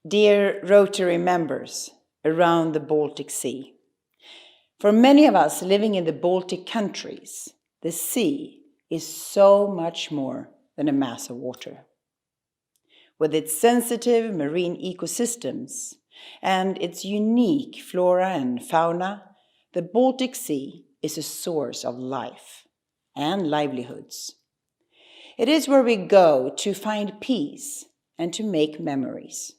Dear Rotary members around the Baltic Sea, for many of us living in the Baltic countries, the sea is so much more than a mass of water. With its sensitive marine ecosystems and its unique flora and fauna, the Baltic Sea is a source of life and livelihoods. It is where we go to find peace and to make memories.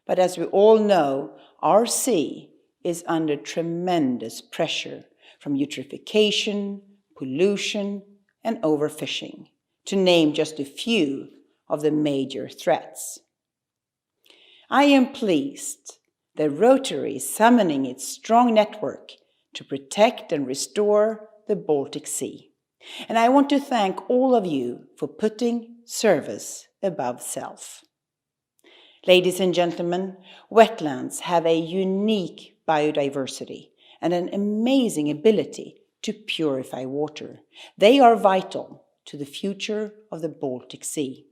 But as we all know, our sea is under tremendous pressure from eutrophication, pollution, and overfishing, to name just a few of the major threats. I am pleased that Rotary is summoning its strong network to protect and restore the Baltic Sea. And I want to thank all of you for putting service above self. Ladies and gentlemen, wetlands have a unique biodiversity and an amazing ability to purify water. They are vital to the future of the Baltic Sea.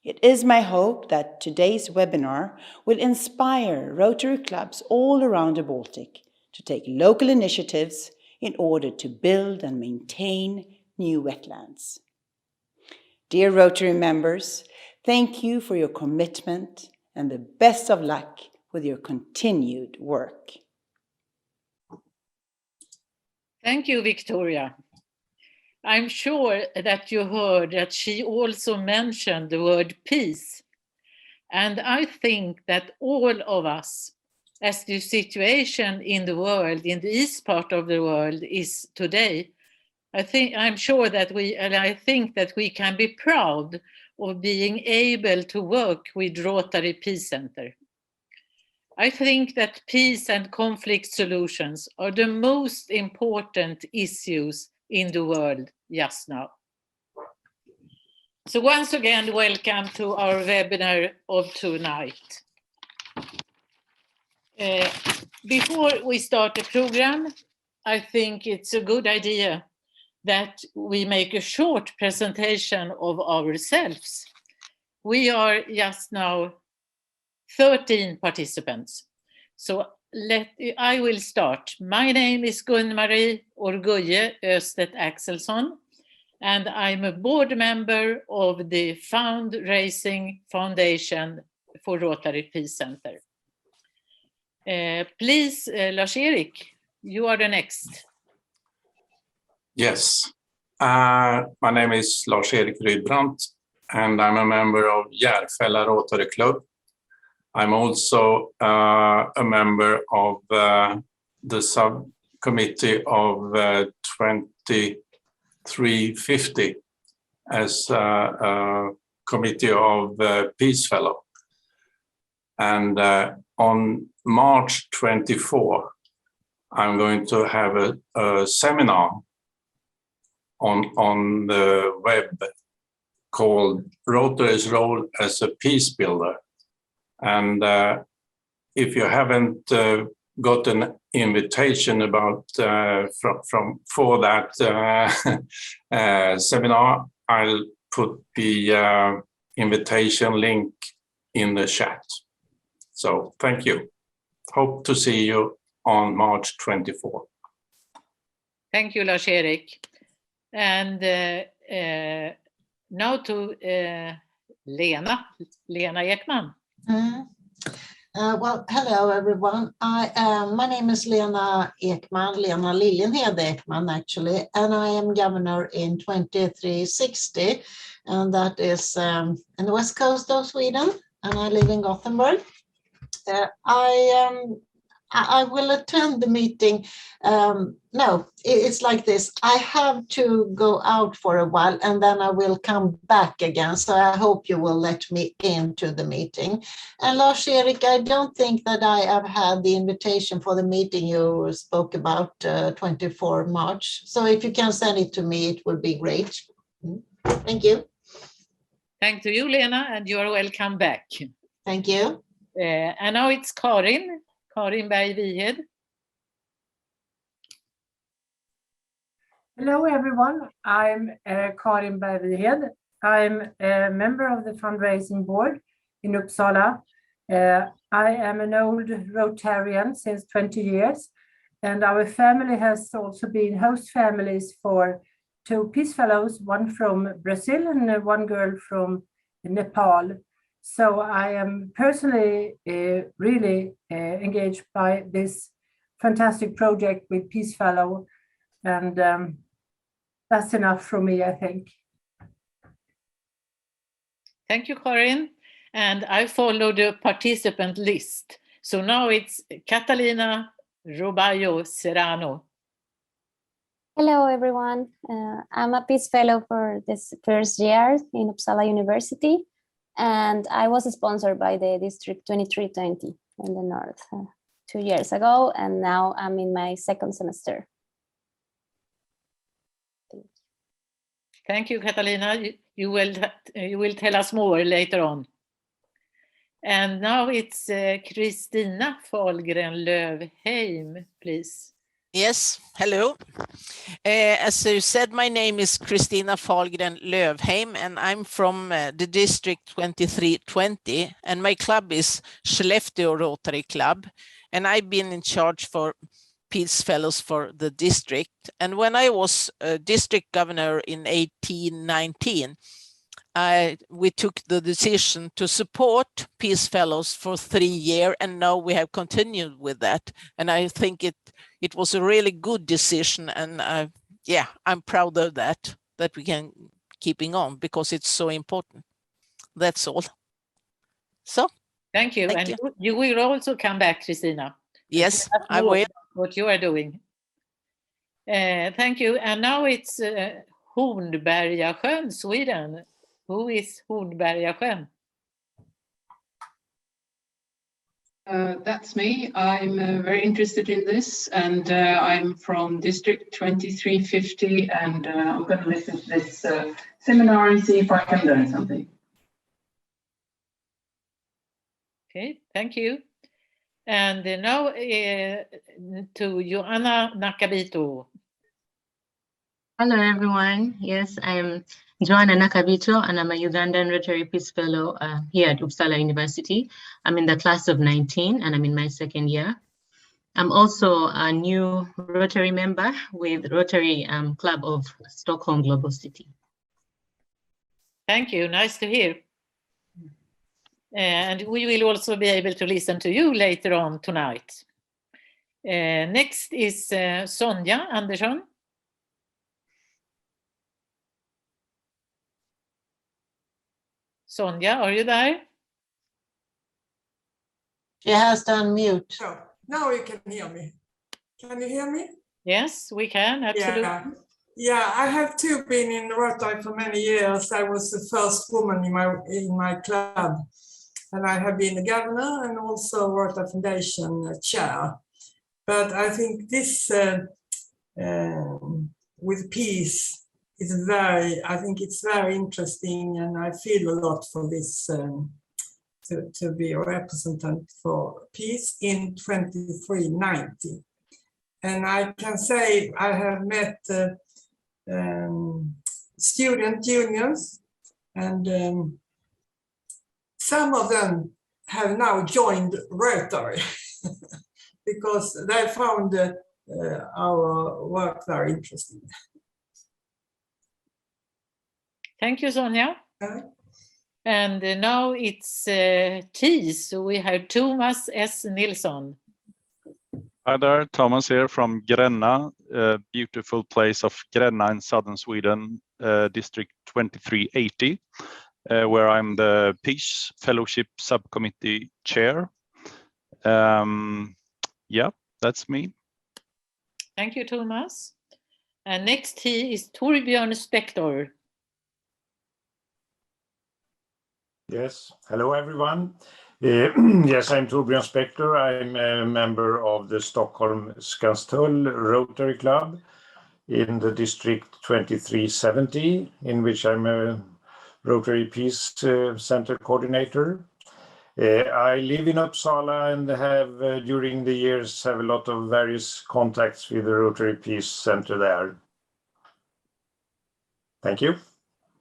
It is my hope that today's webinar will inspire Rotary clubs all around the Baltic to take local initiatives in order to build and maintain new wetlands. Dear Rotary members, thank you for your commitment and the best of luck with your continued work. Thank you, Victoria. I'm sure that you heard that she also mentioned the word peace. And I think that all of us, as the situation in the world, in the east part of the world is today, I think that we can be proud of being able to work with Rotary Peace Center. I think that peace and conflict solutions are the most important issues in the world just now. So once again, welcome to our webinar of tonight. Before we start the program, I think it's a good idea that we make a short presentation of ourselves. We are just now 13 participants. So I will start. My name is Gun-Marie Orguje Östedt Axelsson, and I'm a board member of the Fundraising Foundation for Rotary Peace Center. Please, Lars-Erik, you are the next. Yes, my name is Lars-Erik Rydbrandt, and I'm a member of Järfälla Rotary Club. I'm also a member of the subcommittee of 2350 as a committee of Peace Fellow. And on March 24, I'm going to have a seminar on the web called Rotary's Role as a Peace Builder. And if you haven't got an invitation for that seminar, I'll put the invitation link in the chat. So thank you. Hope to see you on March 24. Thank you, Lars-Erik. And now to Lena Ekman. Well, hello everyone. My name is Lena Ekman, Lena Liljenhed Ekman actually, and I am governor in 2360, and that is in the west coast of Sweden, and I live in Gothenburg. I will attend the meeting. No, it's like this. I have to go out for a while and then I will come back again. So I hope you will let me into the meeting. And Lars-Erik, I don't think that I have had the invitation for the meeting you spoke about 24 March. So if you can send it to me, it would be great. Thank you. Thank you, Lena, and you are welcome back. Thank you. And now it's Karin Berg-Vihed. Hello everyone, I'm Karin Berg-Vihed. I'm a member of the fundraising board in Uppsala, I am an old Rotarian since 20 years, and our family has also been host families for 2 Peace Fellows, one from Brazil and one girl from Nepal. So I am personally really engaged by this fantastic project with Peace Fellow, and that's enough from me, I think. Thank you, Karin. And I follow the participant list. So now it's Catalina Roballo Serrano. Hello, everyone. I'm a Peace Fellow for this first year in Uppsala University, and I was sponsored by the District 2320 in the North 2 years ago, and now I'm in my second semester. Thank you, Catalina. You will tell us more later on. And now it's Kristina Fahlgren Lövheim, please. Yes, hello. As you said, my name is Kristina Fahlgren Lövheim, and I'm from the District 2320, and my club is Skellefteå Rotary Club, and I've been in charge for Peace Fellows for the district. And when I was district governor in 1819, we took the decision to support Peace Fellows for 3 years, and now we have continued with that. And I think it was a really good decision, and yeah, I'm proud of that we can keeping on because it's so important. That's all. So thank you. Thank and you. you will also come back, Kristina. Yes, I will. What you are doing. Thank you. And now it's Hornbergasjön, Sweden. Who is Hornbergasjön? That's me. I'm very interested in this, and I'm from District 2350, and I'm going to listen to this seminar and see if I can learn something. Okay, thank you. And now to Joanna Nakabito. Hello, everyone. Yes, I'm Joanna Nakabito, and I'm a Ugandan Rotary Peace Fellow here at Uppsala University. I'm in the class of 19, and I'm in my second year. I'm also a new Rotary member with Rotary Club of Stockholm Global City. Thank you. Nice to hear. And we will also be able to listen to you later on tonight. Next is Sonja Andersson. Sonja, are you there? She has to unmute. So now you can hear me. Can you hear me? Yes, we can, absolutely. Yeah, I have too been in Rotary for many years. I was the first woman in my club, and I have been the governor and also Rotary Foundation chair. But I think this with peace is I think it's very interesting, and I feel a lot for this to be a representative for peace in 2390. And I can say I have met student unions, and some of them have now joined Rotary because they found our work very interesting. Thank you, Sonja. And now it's TIS, so we have Thomas S. Nilsson. Hi there, Thomas here from Gränna, a beautiful place of Gränna in southern Sweden, District 2380, where I'm the Peace Fellowship Subcommittee Chair. Yeah, that's me. Thank you, Thomas. And next he is Torbjörn Spektor. Yes, hello everyone. Yes, I'm Torbjörn Spektor. I'm a member of the Stockholm Skanstull Rotary Club in the District 2370, in which I'm a Rotary Peace Center coordinator. I live in Uppsala and have during the years have a lot of various contacts with the Rotary Peace Center there. Thank you.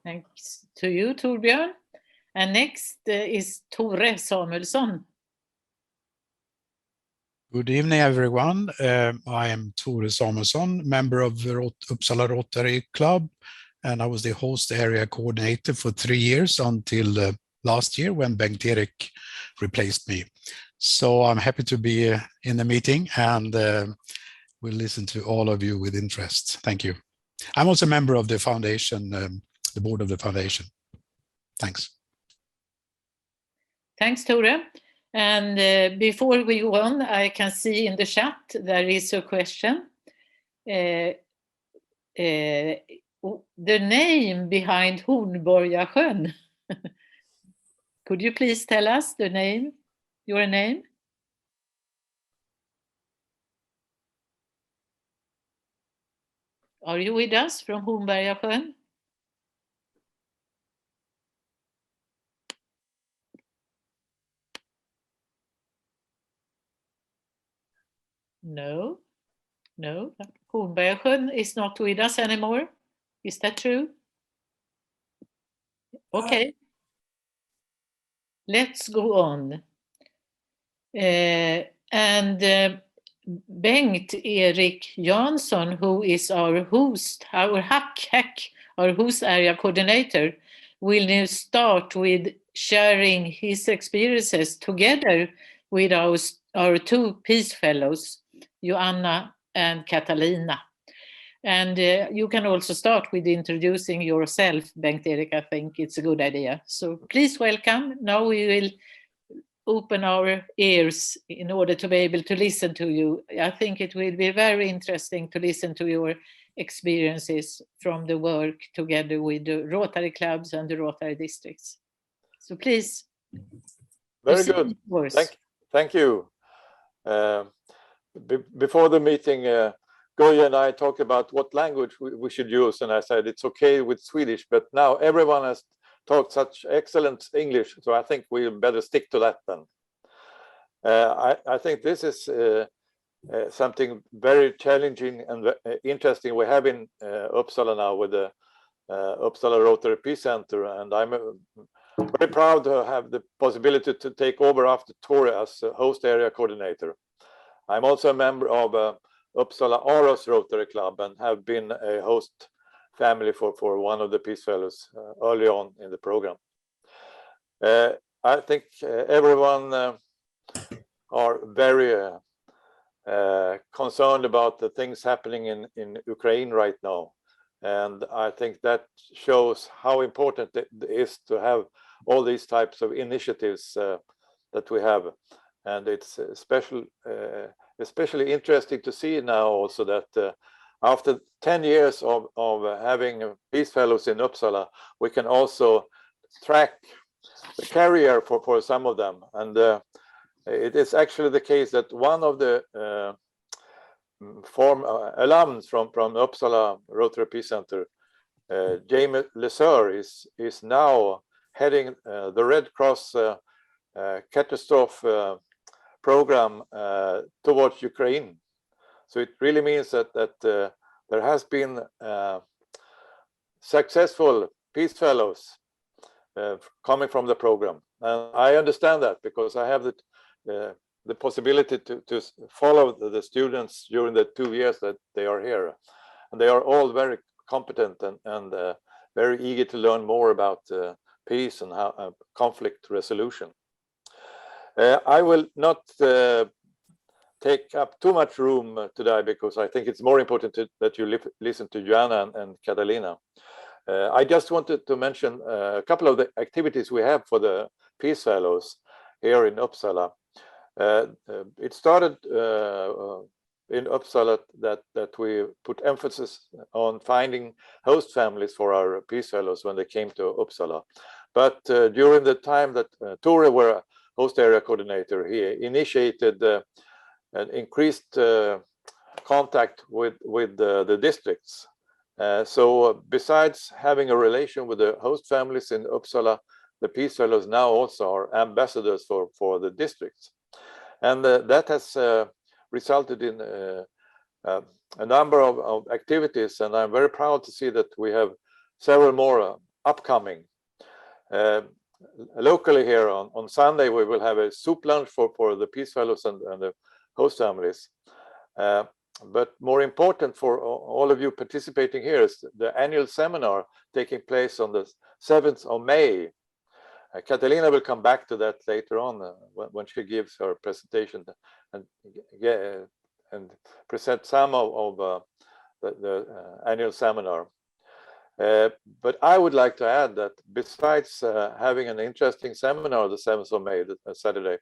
Thanks to you, Torbjörn. And next is Tore Samuelsson. Good evening, everyone. I am Tore Samuelsson, member of the Uppsala Rotary Club, and I was the host area coordinator for 3 years until last year when Bengt-Erik replaced me. So I'm happy to be in the meeting, and we'll listen to all of you with interest. Thank you. I'm also a member of the foundation, the board of the foundation. Thanks. Thanks, Tore. And before we go on, I can see in the chat there is a question. The name behind Hornborgasjön. Could you please tell us the name, your name? Are you with us from Hornborgasjön? No, no. Hornborgasjön is not with us anymore. Is that true? Okay. Let's go on. Bengt-Erik Jansson, who is our host, our host area coordinator, will now start with sharing his experiences together with our 2 Peace Fellows, Joanna and Catalina. And you can also start with introducing yourself, Bengt-Erik. I think it's a good idea. So please welcome. Now we will open our ears in order to be able to listen to you. I think it will be very interesting to listen to your experiences from the work together with the Rotary clubs and the Rotary districts. So please. Very good. Thank you. Before the meeting, Goya and I talked about what language we should use, and I said it's okay with Swedish, but now everyone has talked such excellent English, so I think we better stick to that then. I think this is something very challenging and interesting we have in Uppsala now with the Uppsala Rotary Peace Center, and I'm very proud to have the possibility to take over after Tore as host area coordinator. I'm also a member of Uppsala Aros Rotary Club and have been a host family for one of the Peace Fellows early on in the program. I think everyone are very concerned about the things happening in Ukraine right now. And I think that shows how important it is to have all these types of initiatives that we have. And it's especially interesting to see now also that after 10 years of having Peace Fellows in Uppsala, we can also track the career for some of them. And it is actually the case that one of the alums from Uppsala Rotary Peace Center, Jamie Leseur, is now heading the Red Cross catastrophe program towards Ukraine. So it really means that there has been successful Peace Fellows coming from the program. And I understand that because I have the possibility to follow the students during the 2 years that they are here. And they are all very competent and very eager to learn more about peace and how conflict resolution. I will not take up too much room today because I think it's more important that you listen to Joanna and Catalina. I just wanted to mention a couple of the activities we have for the Peace Fellows here in Uppsala. It started in Uppsala that we put emphasis on finding host families for our Peace Fellows when they came to Uppsala. But during the time that Tore were host area coordinator, he initiated an increased contact with the districts. So besides having a relation with the host families in Uppsala, the Peace Fellows now also are ambassadors for the districts. And that has resulted in a number of activities, and I'm very proud to see that we have several more upcoming. Locally here on Sunday, we will have a soup lunch for the Peace Fellows and the host families. But more important for all of you participating here is the annual seminar taking place on the 7th of May. Catalina will come back to that later on when she gives her presentation and present some of the annual seminar. But I would like to add that besides having an interesting seminar the 7th of May, Saturday,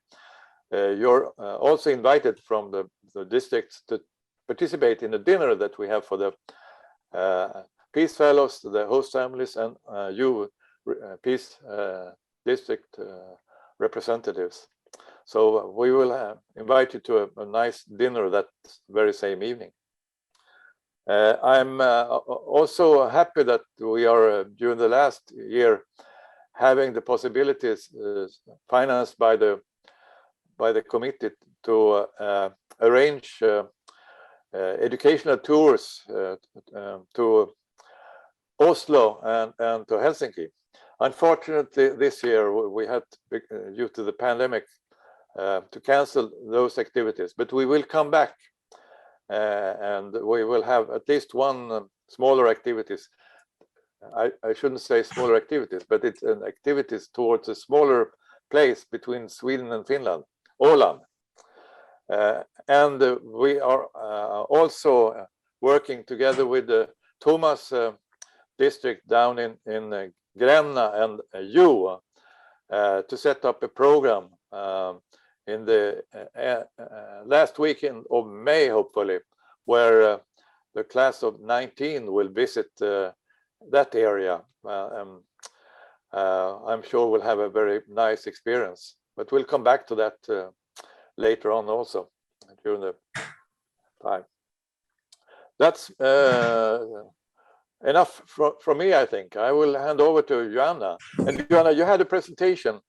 you're also invited from the districts to participate in a dinner that we have for the Peace Fellows, the host families, and you Peace District representatives. So we will invite you to a nice dinner that very same evening. I'm also happy that we are during the last year having the possibilities financed by the committee to arrange educational tours to Oslo and to Helsinki. Unfortunately, this year we had, due to the pandemic, to cancel those activities, but we will come back and we will have at least one smaller activities. I shouldn't say smaller activities, but it's an activities towards a smaller place between Sweden and Finland, Åland. And we are also working together with the Thomas district down in Gränna and Hjo to set up a program in the last weekend of May, hopefully, where the class of 19 will visit that area. I'm sure we'll have a very nice experience, but we'll come back to that later on also during the time. That's enough from me, I think. I will hand over to Joanna. And Joanna, you had a presentation.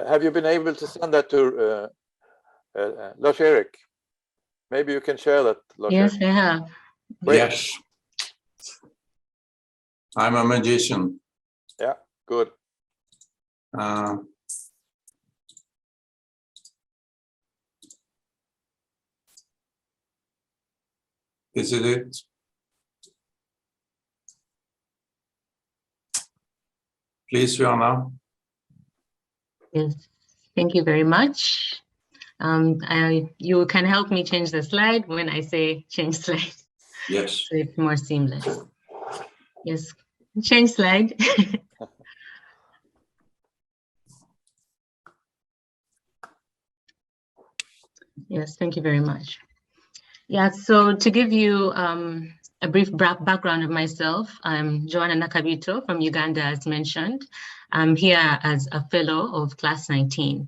Have you been able to send that to Lars-Erik? Maybe you can share that, Lars-Erik. Yes, I have. Great. Yes. I'm a magician. Yeah, good. Is it? Please, Joanna. Yes, thank you very much. You can help me change the slide when I say change slide. Yes. So it's more seamless. Yes, change slide. Yes, thank you very much. Yeah, so to give you a brief background of myself, I'm Joanna Nakabito from Uganda, as mentioned. I'm here as a fellow of class 19.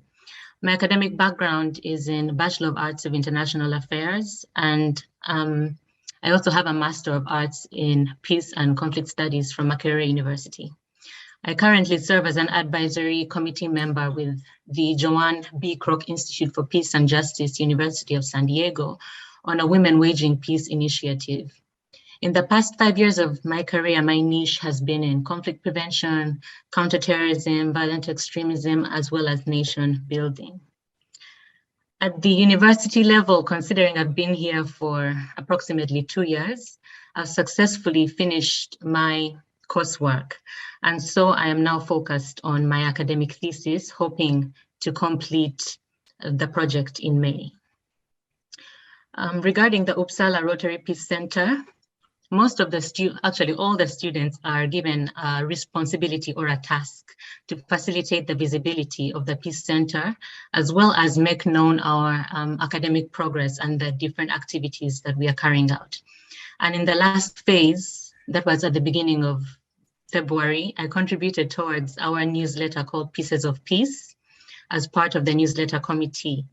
My academic background is in Bachelor of Arts of International Affairs, and I also have a Master of Arts in Peace and Conflict Studies from Makerere University. I currently serve as an advisory committee member with the Joanne B. Kroc Institute for Peace and Justice, University of San Diego, on a Women Waging Peace initiative. In the past 5 years of my career, my niche has been in conflict prevention, counterterrorism, violent extremism, as well as nation building. At the university level, considering I've been here for approximately 2 years, I've successfully finished my coursework. And so I am now focused on my academic thesis, hoping to complete the project in May. Regarding the Uppsala Rotary Peace Center, most of the actually all the students are given a responsibility or a task to facilitate the visibility of the Peace Center, as well as make known our academic progress and the different activities that we are carrying out. And in the last phase, that was at the beginning of February, I contributed towards our newsletter called Pieces of Peace as part of the newsletter committee.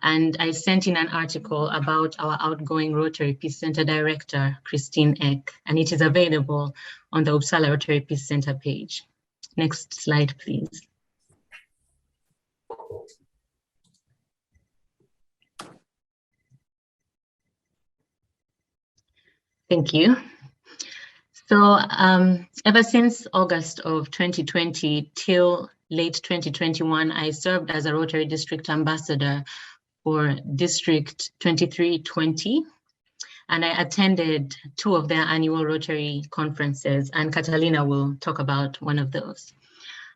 And I sent in an article about our outgoing Rotary Peace Center director, Christine Eck, and it is available on the Uppsala Rotary Peace Center page. Next slide, please. Thank you. So ever since August of 2020 till late 2021, I served as a Rotary District Ambassador for District 2320. And I attended 2 of their annual Rotary conferences, and Catalina will talk about one of those.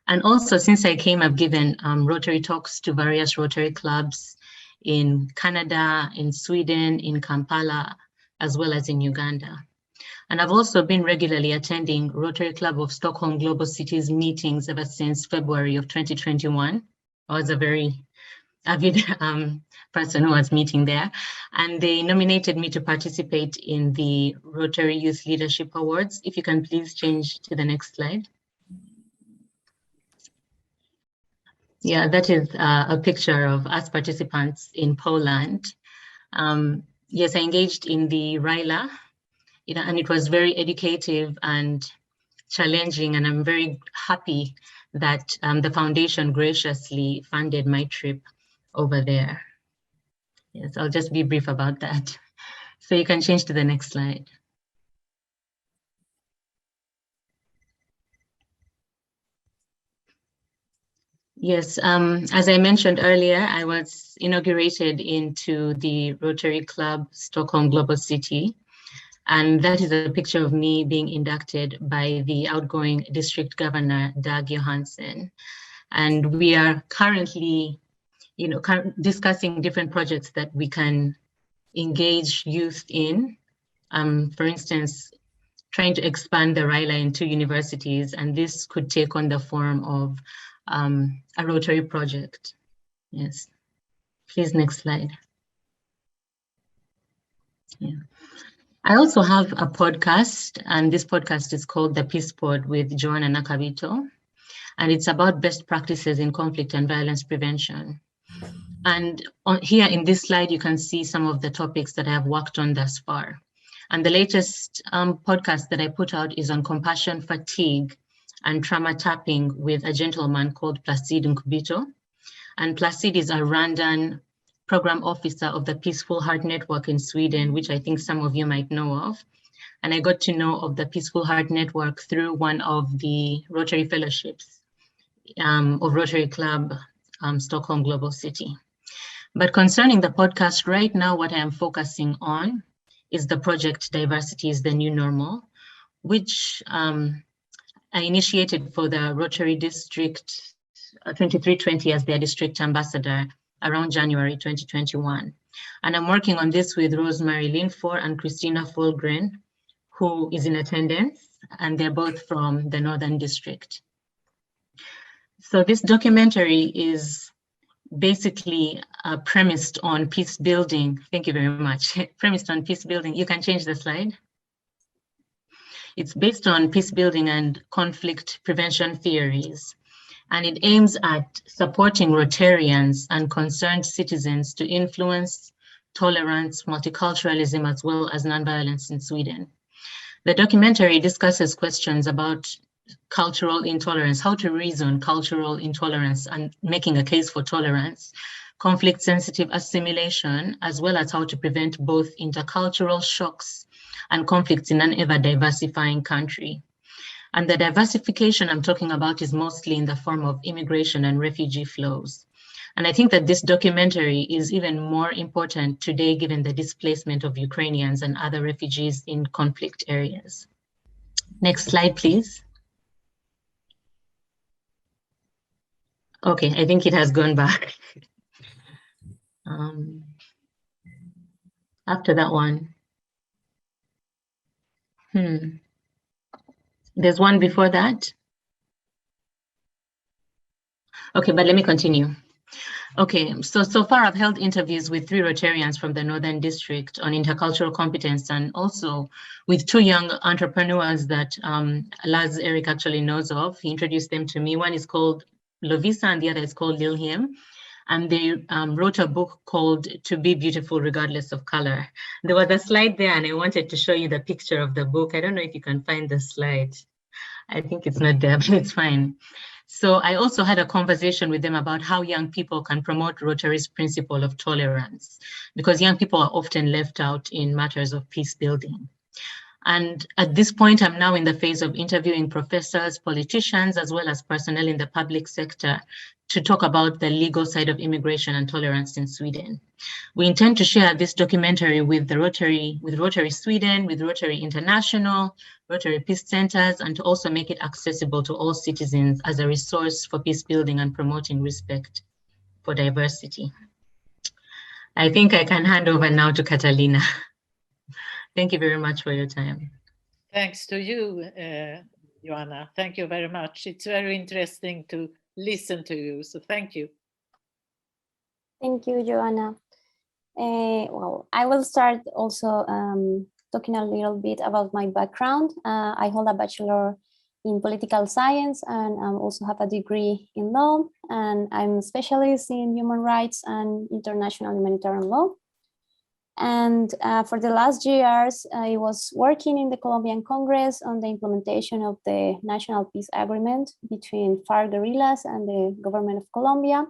And also, since I came, I've given Rotary talks to various Rotary clubs in Canada, in Sweden, in Kampala, as well as in Uganda. And I've also been regularly attending Rotary Club of Stockholm Global Cities meetings ever since February of 2021. I was a very avid person who was meeting there, and they nominated me to participate in the Rotary Youth Leadership Awards. If you can please change to the next slide. Yeah, that is a picture of us participants in Poland. Yes, I engaged in the RILA, and it was very educative and challenging, and I'm very happy that the foundation graciously funded my trip over there. Yes, I'll just be brief about that. So you can change to the next slide. Yes, as I mentioned earlier, I was inaugurated into the Rotary Club Stockholm Global City. And that is a picture of me being inducted by the outgoing district governor, Dag Johansson. And we are currently, discussing different projects that we can engage youth in. For instance, trying to expand the RILA into universities, and this could take on the form of a Rotary project. Yes, please, next slide. Yeah. I also have a podcast, and this podcast is called The Peace Pod with Joanna Nakabito, and it's about best practices in conflict and violence prevention. And here in this slide, you can see some of the topics that I have worked on thus far. And the latest podcast that I put out is on compassion fatigue and trauma tapping with a gentleman called Placide Nkubito. And Placide is a Rwandan program officer of the Peaceful Heart Network in Sweden, which I think some of you might know of. And I got to know of the Peaceful Heart Network through one of the Rotary Fellowships of Rotary Club Stockholm Global City. But concerning the podcast right now, what I am focusing on is the project Diversity is the New Normal, which I initiated for the Rotary District 2320 as their district ambassador around January 2021. And I'm working on this with Rosemary Linford and Christina Fulgren, who is in attendance, and they're both from the Northern District. So this documentary is basically premised on peace building. Thank you very much. Premised on peace building. You can change the slide. It's based on peace building and conflict prevention theories, and it aims at supporting Rotarians and concerned citizens to influence tolerance, multiculturalism, as well as nonviolence in Sweden. The documentary discusses questions about cultural intolerance, how to reason cultural intolerance and making a case for tolerance, conflict-sensitive assimilation, as well as how to prevent both intercultural shocks and conflicts in an ever-diversifying country. And the diversification I'm talking about is mostly in the form of immigration and refugee flows. And I think that this documentary is even more important today, given the displacement of Ukrainians and other refugees in conflict areas. Next slide, please. Okay, I think it has gone back. After that one. There's one before that. Okay, but let me continue. Okay, so far I've held interviews with 3 Rotarians from the Northern District on intercultural competence, and also with 2 young entrepreneurs that Laz Eric actually knows of. He introduced them to me. One is called Lovisa and the other is called Lilhim. And they wrote a book called To Be Beautiful Regardless of Color. There was a slide there and I wanted to show you the picture of the book. I don't know if you can find the slide. I think it's not there, but it's fine. So I also had a conversation with them about how young people can promote Rotary's principle of tolerance, because young people are often left out in matters of peace building. And at this point, I'm now in the phase of interviewing professors, politicians, as well as personnel in the public sector to talk about the legal side of immigration and tolerance in Sweden. We intend to share this documentary with Rotary Sweden, with Rotary International, Rotary Peace Centers, and to also make it accessible to all citizens as a resource for peace building and promoting respect for diversity. I think I can hand over now to Catalina. Thank you very much for your time. Thanks to you, Joanna. Thank you very much. It's very interesting to listen to you, so thank you. Thank you, Joanna. Well, I will start also talking a little bit about my background. I hold a bachelor in political science and I also have a degree in law, and I'm a specialist in human rights and international humanitarian law. And for the last years, I was working in the Colombian Congress on the implementation of the National Peace Agreement between FARC guerrillas and the government of Colombia.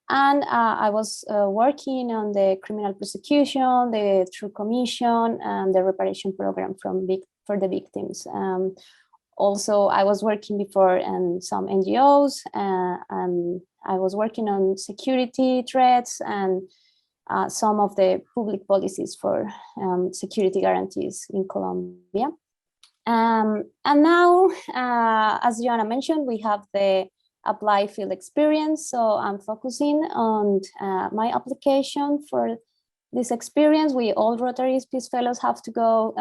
And I was working on the criminal prosecution, the True Commission, and the reparation program for the victims. Also, I was working before in some NGOs, and I was working on security threats and some of the public policies for security guarantees in Colombia. And now, as Joanna mentioned, we have the applied field experience. So I'm focusing on my application for this experience. We all Rotary Peace Fellows have to go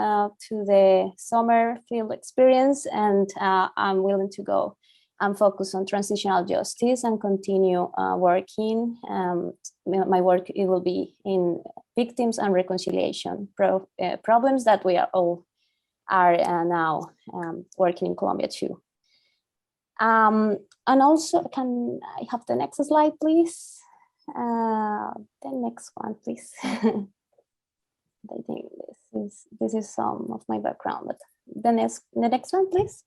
to the summer field experience, and I'm willing to go and focus on transitional justice and continue working. My work, it will be in victims and reconciliation problems that we are now working in Colombia too. And also, can I have the next slide, please? The next one, please. I think this is some of my background, but the next one, please.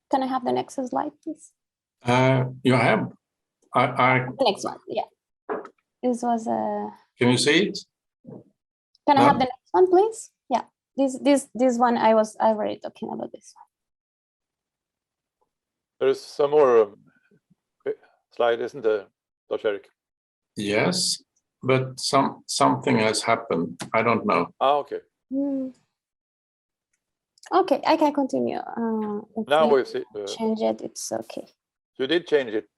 Can I have the next slide, please? You have. The next one, yeah. This was a. Can you see it? Can I have the next one, please? Yeah. This one I already talking about this one. There's some more slide, isn't there, Lars-Erik? Yes, but something has happened. I don't know. Okay. Okay, I can continue. Now we see. Change it. It's okay. You did change it.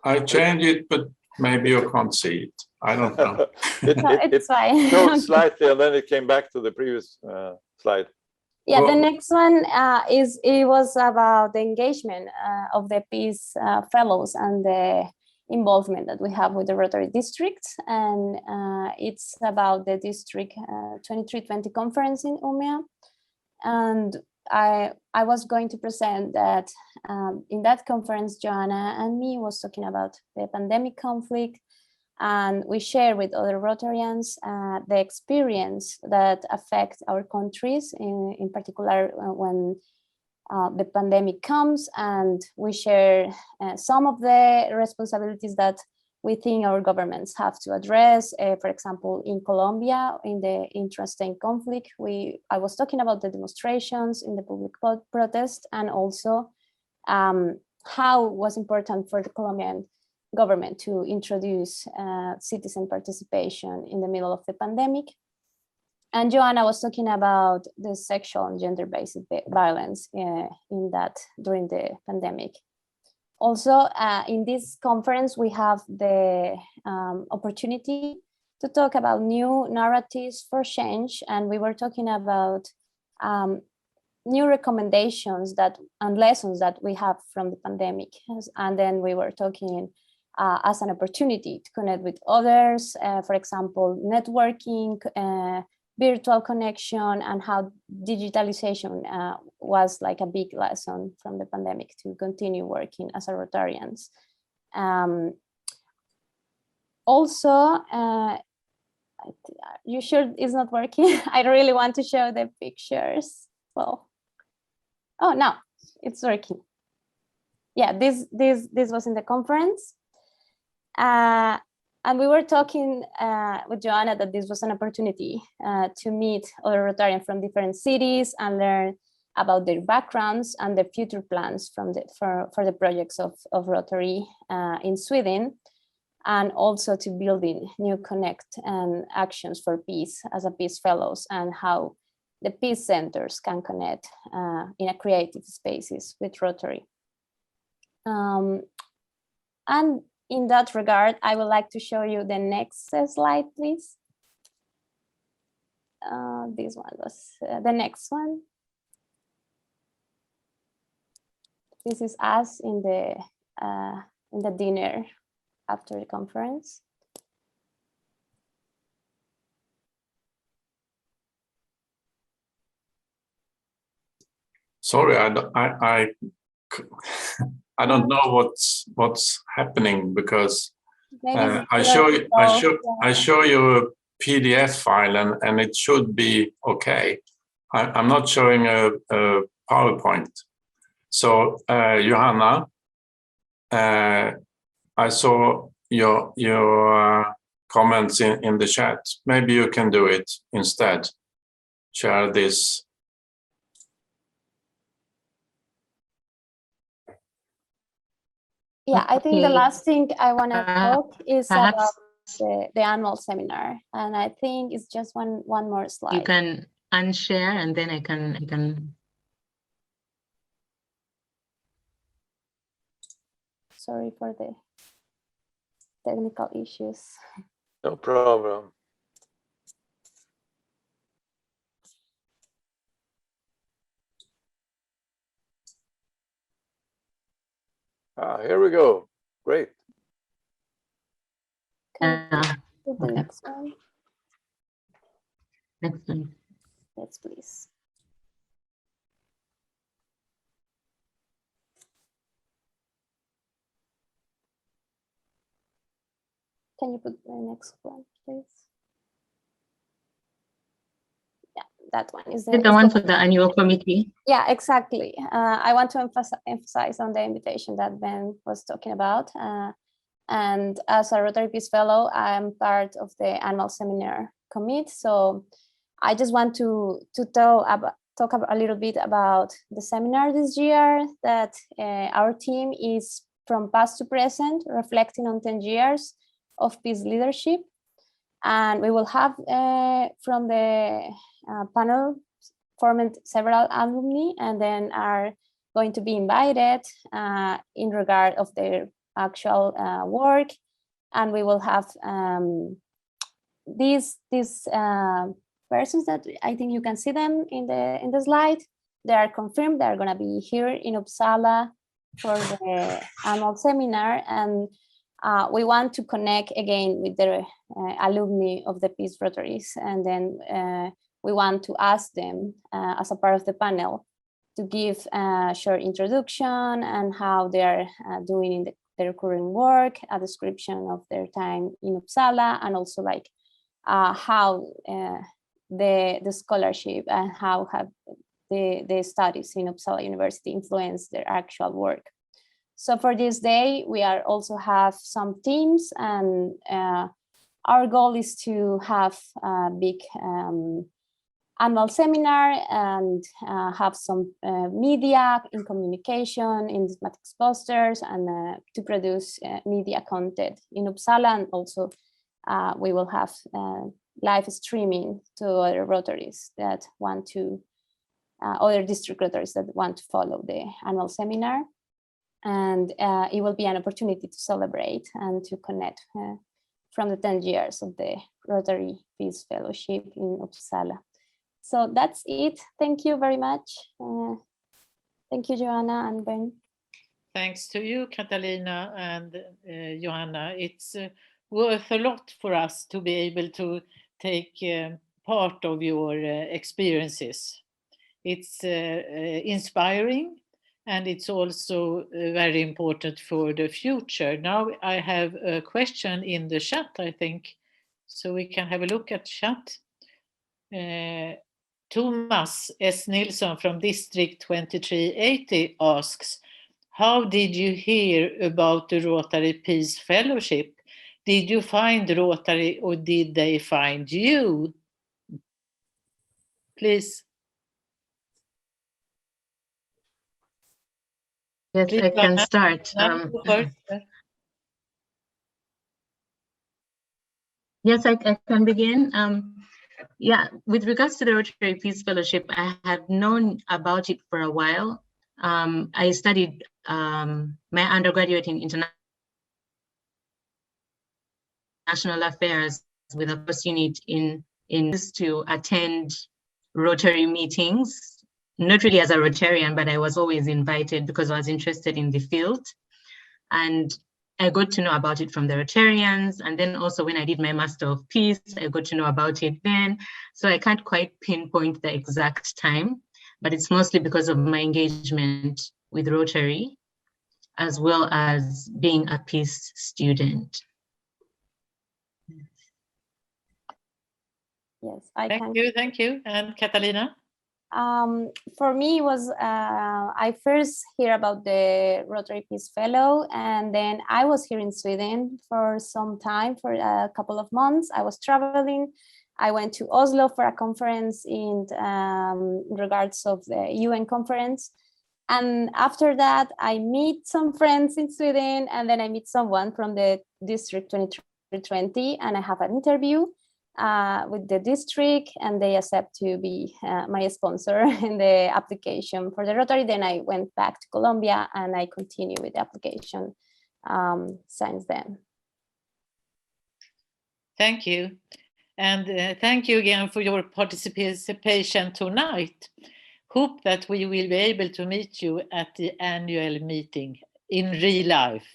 I changed it, but maybe you can't see it. I don't know. It's fine. Showed slightly, and then it came back to the previous slide. Yeah, the next one it was about the engagement of the Peace Fellows and the involvement that we have with the Rotary District, and it's about the District 2320 conference in Umeå. And I was going to present that in that conference, Joanna and me was talking about the pandemic conflict, and we share with other Rotarians the experience that affect our countries, in particular when the pandemic comes, and we share some of the responsibilities that we think our governments have to address. For example, in Colombia, in the intrastate conflict, I was talking about the demonstrations in the public protest, and also how it was important for the Colombian government to introduce citizen participation in the middle of the pandemic. And Joanna was talking about the sexual and gender-based violence during the pandemic. Also, in this conference, we have the opportunity to talk about new narratives for change, and we were talking about new recommendations and lessons that we have from the pandemic. And then we were talking as an opportunity to connect with others, for example, networking, virtual connection, and how digitalization was like a big lesson from the pandemic to continue working as a Rotarians. Also, you sure it's not working? I really want to show the pictures. Well, oh, no, it's working. Yeah, this was in the conference. And we were talking with Joanna that this was an opportunity to meet other Rotarians from different cities and learn about their backgrounds and their future plans for the projects of Rotary in Sweden, and also to building new connect and actions for peace as a peace fellows, and how the peace centers can connect in a creative spaces with Rotary. And in that regard, I would like to show you the next slide, please. This one was the next one. This is us in the dinner after the conference. Sorry, I don't know what's happening, because I show you a PDF file and it should be okay. I'm not showing a PowerPoint. So Johanna, I saw your comments in the chat. Maybe you can do it instead. Share this. Yeah, I think the last thing I want to talk is perhaps about the annual seminar, and I think it's just one more slide. You can unshare, and then I can. Sorry for the technical issues. No problem. Here we go. Great. The next one. Next one. Yes, please. Can you put the next one, please? Yeah, that one is the one for the annual committee. Yeah, exactly. I want to emphasize on the invitation that Ben was talking about. And as a Rotary Peace Fellow, I am part of the annual seminar committee. So I just want to talk a little bit about the seminar this year, that our team is from past to present, reflecting on 10 years of peace leadership. And we will have from the panel formed several alumni, and then are going to be invited in regard of their actual work. And we will have these persons that I think you can see them in the slide. They are confirmed. They are going to be here in Uppsala for the annual seminar, and we want to connect again with the alumni of the Peace Rotaries, and then we want to ask them as a part of the panel to give a short introduction and how they're doing in their current work, a description of their time in Uppsala, and also like how the scholarship and how have the studies in Uppsala University influenced their actual work. So for this day, we are also have some teams, and our goal is to have a big annual seminar and have some media in communication, in mathematics posters, and to produce media content in Uppsala. And also we will have live streaming to other Rotaries that want to, other district Rotaries that want to follow the annual seminar. And it will be an opportunity to celebrate and to connect from the 10 years of the Rotary Peace Fellowship in Uppsala. So that's it. Thank you very much. Thank you, Joanna and Ben. Thanks to you, Catalina and Joanna. It's worth a lot for us to be able to take part of your experiences. It's inspiring, and it's also very important for the future. Now I have a question in the chat, I think, so we can have a look at chat. Thomas S. Nilsson from District 2380 asks, how did you hear about the Rotary Peace Fellowship? Did you find Rotary or did they find you? Please. Yes, Please, I can Joanna. start. Go first. Yes, I can begin. Yeah, with regards to the Rotary Peace Fellowship, I have known about it for a while. I studied my undergraduate in international affairs with a first unit in to attend Rotary meetings, not really as a Rotarian, but I was always invited because I was interested in the field. And I got to know about it from the Rotarians. And then also when I did my Master of Peace, I got to know about it then. So I can't quite pinpoint the exact time, but it's mostly because of my engagement with Rotary, as well as being a peace student. Yes, Thank you. And Catalina? For me, it was I first hear about the Rotary Peace Fellow, and then I was here in Sweden for some time, for a couple of months. I was traveling. I went to Oslo for a conference in regards of the UN conference. And after that, I meet some friends in Sweden, and then I meet someone from the District 2320, and I have an interview with the district, and they accept to be my sponsor in the application for the Rotary. Then I went back to Colombia, and I continue with the application since then. Thank you. And thank you again for your participation tonight. Hope that we will be able to meet you at the annual meeting in real life.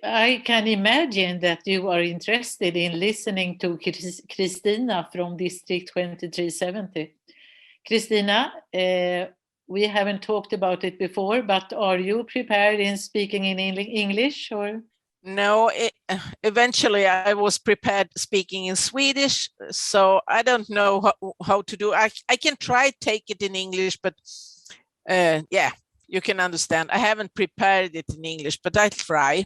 I can imagine that you are interested in listening to Christina from District 2370. Christina, we haven't talked about it before, but are you prepared in speaking in English or? No, eventually I was prepared speaking in Swedish, so I don't know how to do. I can try take it in English, but yeah, you can understand. I haven't prepared it in English, but I'll try.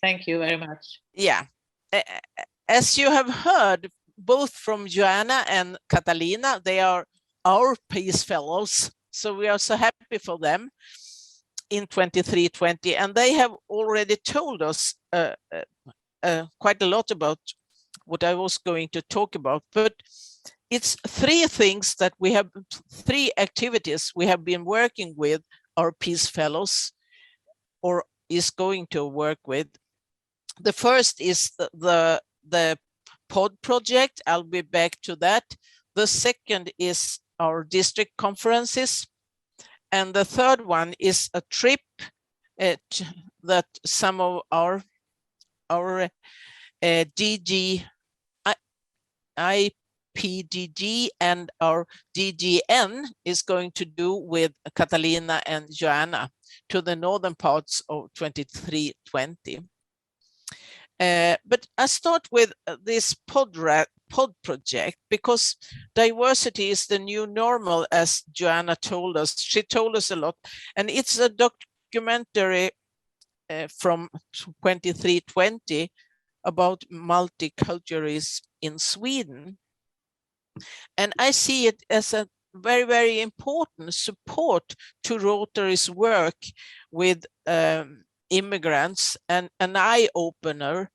Thank you very much. Yeah, as you have heard, both from Joanna and Catalina, they are our Peace Fellows, so we are so happy for them in 2320, and they have already told us quite a lot about what I was going to talk about, but it's three activities we have been working with our Peace Fellows, or is going to work with. The first is the pod project. I'll be back to that. The second is our district conferences. And the third one is a trip that some of our DG, IPDG and our DGN is going to do with Catalina and Joanna to the northern parts of 2320. But I start with this pod project because diversity is the new normal, as Joanna told us. She told us a lot, and it's a documentary from 2320 about multiculturalism in Sweden. And I see it as a very, very important support to Rotary's work with immigrants, and an eye-opener.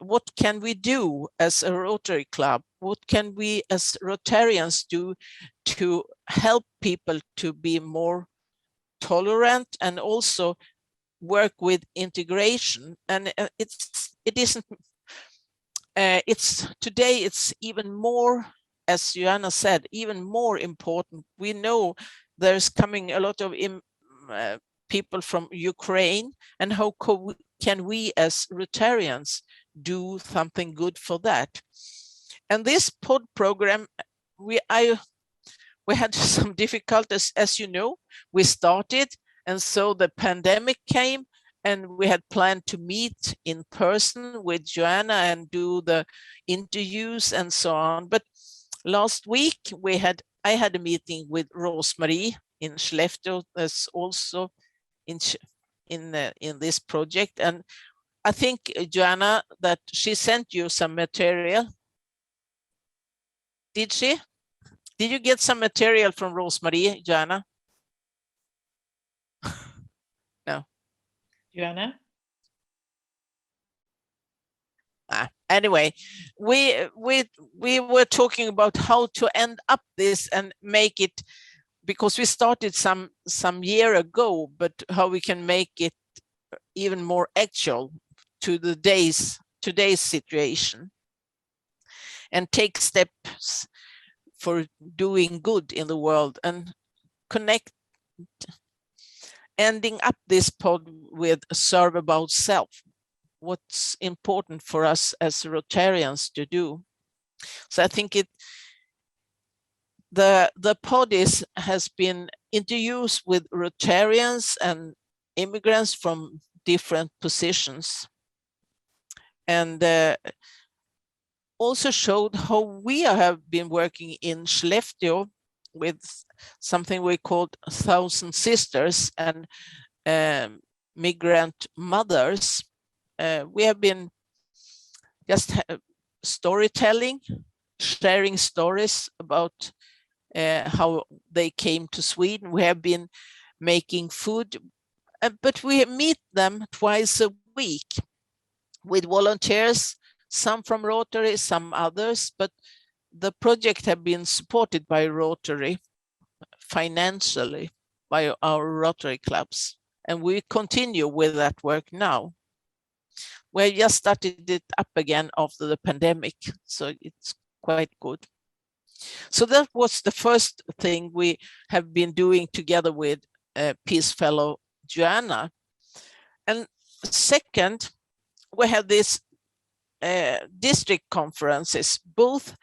What can we do as a Rotary Club? What can we as Rotarians do to help people to be more tolerant and also work with integration? And today it's even more, as Joanna said, even more important. We know there's coming a lot of people from Ukraine, and how can we as Rotarians do something good for that? And this pod program, we had some difficulties, as you know. We started, and so the pandemic came, and we had planned to meet in person with Joanna and do the interviews and so on. But last week I had a meeting with Rosemary in Skellefteå, that's also in this project. And I think, Joanna, that she sent you some material. Did she? Did you get some material from Rosemarie, Joanna? No. Joanna? Anyway, we were talking about how to end up this and make it, because we started some year ago, but how we can make it even more actual to today's situation, and take steps for doing good in the world, and connect, ending up this pod with a serve about self. What's important for us as Rotarians to do. So I think the pod has been interviews with Rotarians and immigrants from different positions, and also showed how we have been working in Skellefteå with something we called 1,000 Sisters and migrant mothers. We have been just storytelling, sharing stories about how they came to Sweden. We have been making food, but we meet them twice a week with volunteers, some from Rotary, some others, but the project have been supported by Rotary financially by our Rotary clubs. And we continue with that work now. We just started it up again after the pandemic, so it's quite good. So that was the first thing we have been doing together with Peace Fellow Joanna. And second, we have these district conferences, both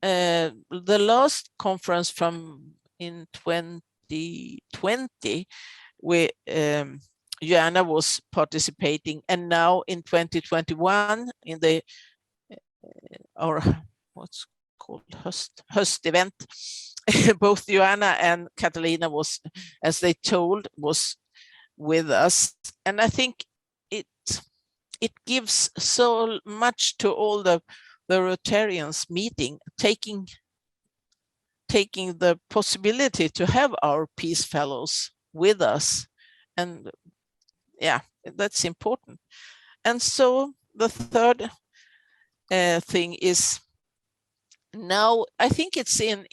the last conference in 2020, where Joanna was participating, and now in 2021 in the or what's called höst event, both Joanna and Catalina was, as they told, was with us. And I think it gives so much to all the Rotarians meeting, taking the possibility to have our Peace Fellows with us. And yeah, that's important. And so the third thing is, now I think it's in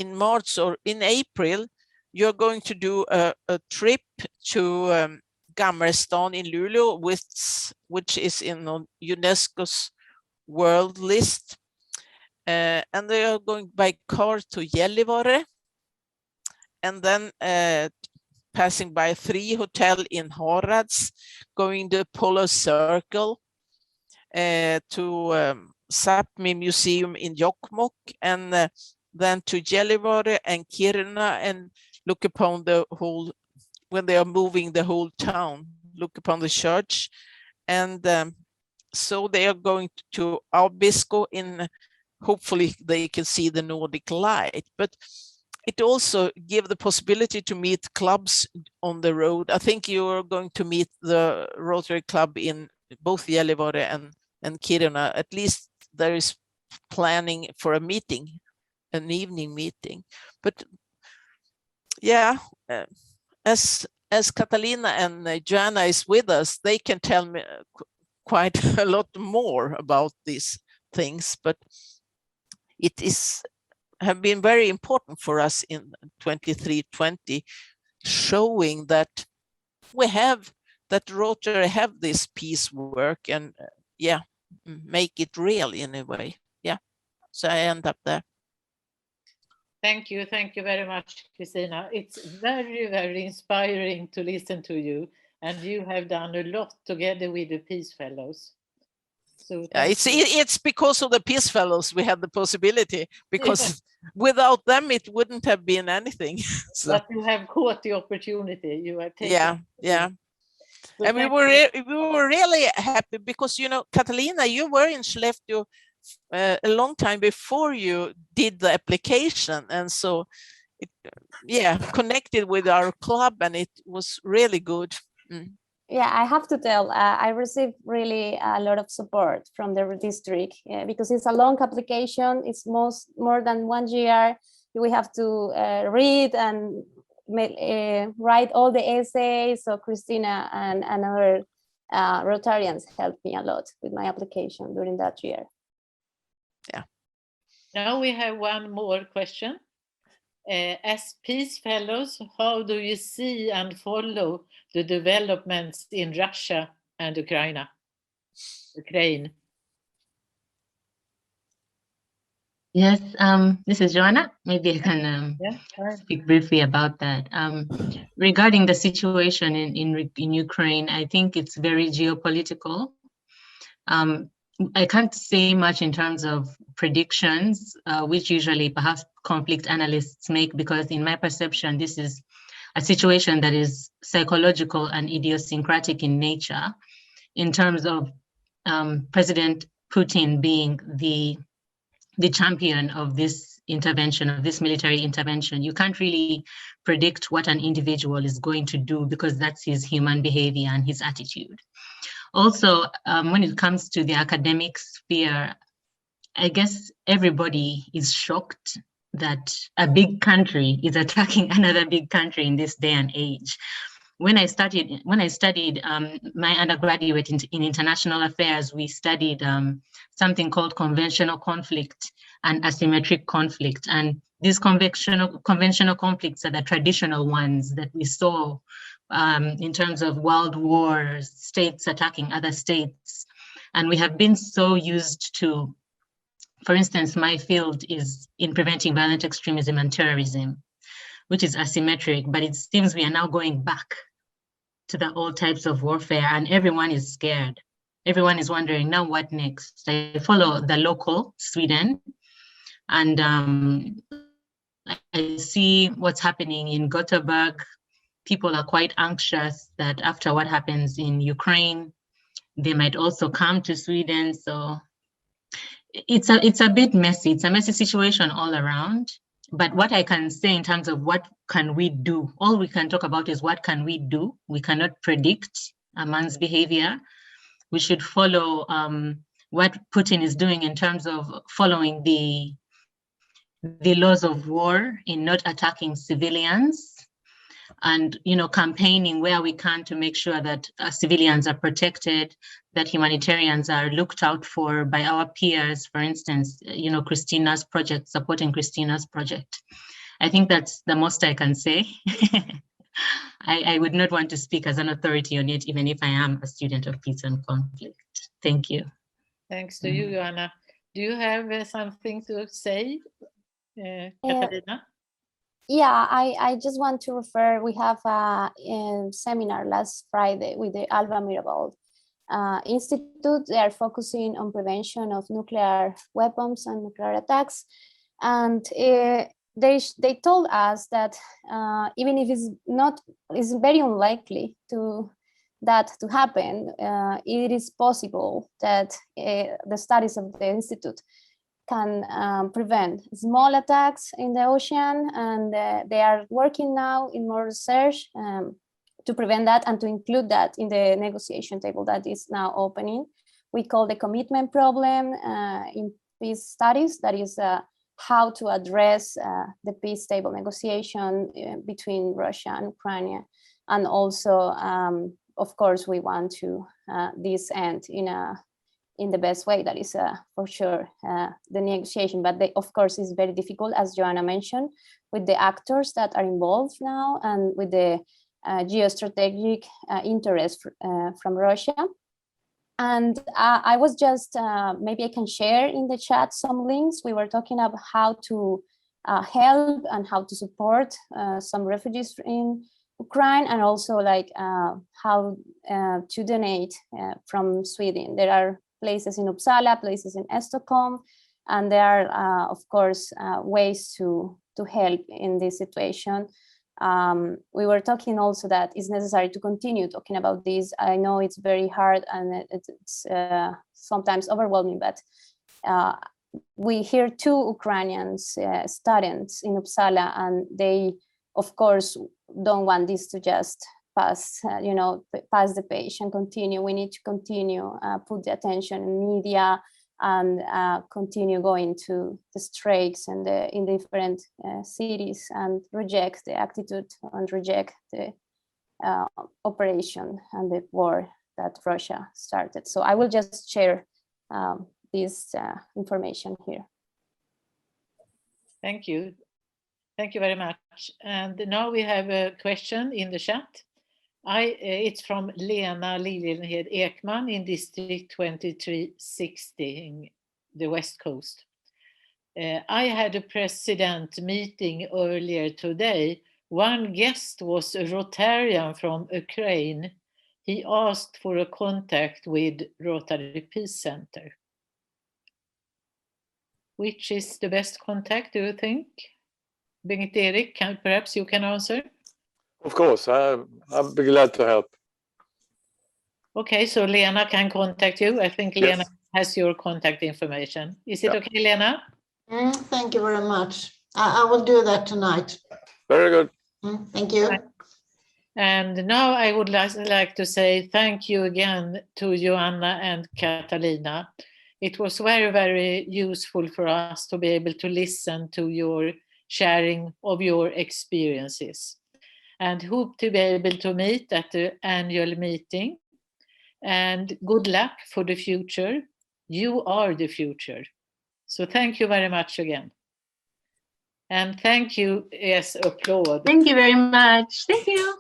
March or in April, you're going to do a trip to Gammelstaden in Luleå, which is in UNESCO's world list. And they are going by car to Gällivare, and then passing by 3 hotels in Harads, going to Polar Circle, to Sápmi Museum in Jokkmokk, and then to Gällivare and Kiruna, and look upon the whole, when they are moving the whole town, look upon the church. And so they are going to Abisko, in hopefully they can see the Nordic light, but it also gives the possibility to meet clubs on the road. I think you're going to meet the Rotary Club in both Gällivare and Kiruna. At least there is planning for a meeting, an evening meeting. But yeah, as Catalina and Joanna is with us, they can tell me quite a lot more about these things, but it have been very important for us in 2320, showing that we have, that Rotary have this peace work, and yeah, make it real in a way. Yeah, so I end up there. Thank you very much, Christina. It's very, very inspiring to listen to you, and you have done a lot together with the Peace Fellows. So it's because of the Peace Fellows we had the possibility, because without them it wouldn't have been anything. So. But you have caught the opportunity. You have taken. Yeah. So and we were really happy because, you know, Catalina, you were in Skellefteå a long time before you did the application, and so connected with our club, and it was really good. Yeah, I have to tell, I received really a lot of support from the district because it's a long application. It's more than 1 year. We have to read and write all the essays. So Christina and other Rotarians helped me a lot with my application during that year. Yeah. Now we have one more question. As Peace Fellows, how do you see and follow the developments in Russia and Ukraine? Yes, this is Joanna. Maybe I can speak briefly about that. Regarding the situation in Ukraine, I think it's very geopolitical. I can't say much in terms of predictions, which usually perhaps conflict analysts make, because in my perception, this is a situation that is psychological and idiosyncratic in nature, in terms of President Putin being the champion of this intervention, of this military intervention. You can't really predict what an individual is going to do, because that's his human behavior and his attitude. Also, when it comes to the academic sphere, I guess everybody is shocked that a big country is attacking another big country in this day and age. When I studied my undergraduate in international affairs, we studied something called conventional conflict and asymmetric conflict. And these conventional conflicts are the traditional ones that we saw in terms of world wars, states attacking other states. And we have been so used to, for instance, my field is in preventing violent extremism and terrorism, which is asymmetric, but it seems we are now going back to the old types of warfare, and everyone is scared. Everyone is wondering, now what next? I follow the local Sweden, and I see what's happening in Gothenburg. People are quite anxious that after what happens in Ukraine, they might also come to Sweden. So it's a bit messy. It's a messy situation all around. But what I can say in terms of what can we do, all we can talk about is what can we do. We cannot predict a man's behavior. We should follow what Putin is doing in terms of following the laws of war in not attacking civilians, and campaigning where we can to make sure that civilians are protected, that humanitarians are looked out for by our peers. For instance, Christina's project, supporting Christina's project. I think that's the most I can say. I would not want to speak as an authority on it, even if I am a student of peace and conflict. Thank you. Thanks to you, Joanna. Do you have something to say, Katarina? Yeah, I just want to refer, we have a seminar last Friday with the Alva Mirabal Institute. They are focusing on prevention of nuclear weapons and nuclear attacks. And they told us that even if it's very unlikely that to happen, it is possible that the studies of the Institute can prevent small attacks in the ocean, and they are working now in more research to prevent that and to include that in the negotiation table that is now opening. We call the commitment problem in peace studies, that is how to address the peace table negotiation between Russia and Ukraine. And also, of course, we want to this end in the best way. That is for sure the negotiation, but of course is very difficult, as Joanna mentioned, with the actors that are involved now and with the geostrategic interest from Russia. And I was just, maybe I can share in the chat some links. We were talking about how to help and how to support some refugees in Ukraine, and also like how to donate from Sweden. There are places in Uppsala, places in Stockholm, and there are, of course, ways to help in this situation. We were talking also that it's necessary to continue talking about this. I know it's very hard and it's sometimes overwhelming, but we hear two Ukrainian students in Uppsala, and they, of course, don't want this to just pass, pass the page and continue. We need to continue, put the attention in media, and continue going to the strikes and in different cities, and reject the attitude and reject the operation and the war that Russia started. So I will just share this information here. Thank you. Thank you very much. And now we have a question in the chat. It's from Lena Liljenhed Ekman in District 2360 in the West Coast. I had a president meeting earlier today. One guest was a Rotarian from Ukraine. He asked for a contact with Rotary Peace Center. Which is the best contact, do you think? Bengt Erik, perhaps you can answer? Of course, I'll be glad to help. Okay, so Lena can contact you. I think Yes. Lena has your contact information. Is it okay, Lena? Thank you very much. I will do that tonight. Very good. Thank you. And now I would like to say thank you again to Joanna and Catalina. It was very, very useful for us to be able to listen to your sharing of your experiences, and hope to be able to meet at the annual meeting. And good luck for the future. You are the future. So thank you very much again. And thank you, yes, applaud. Thank you very much. Thank you.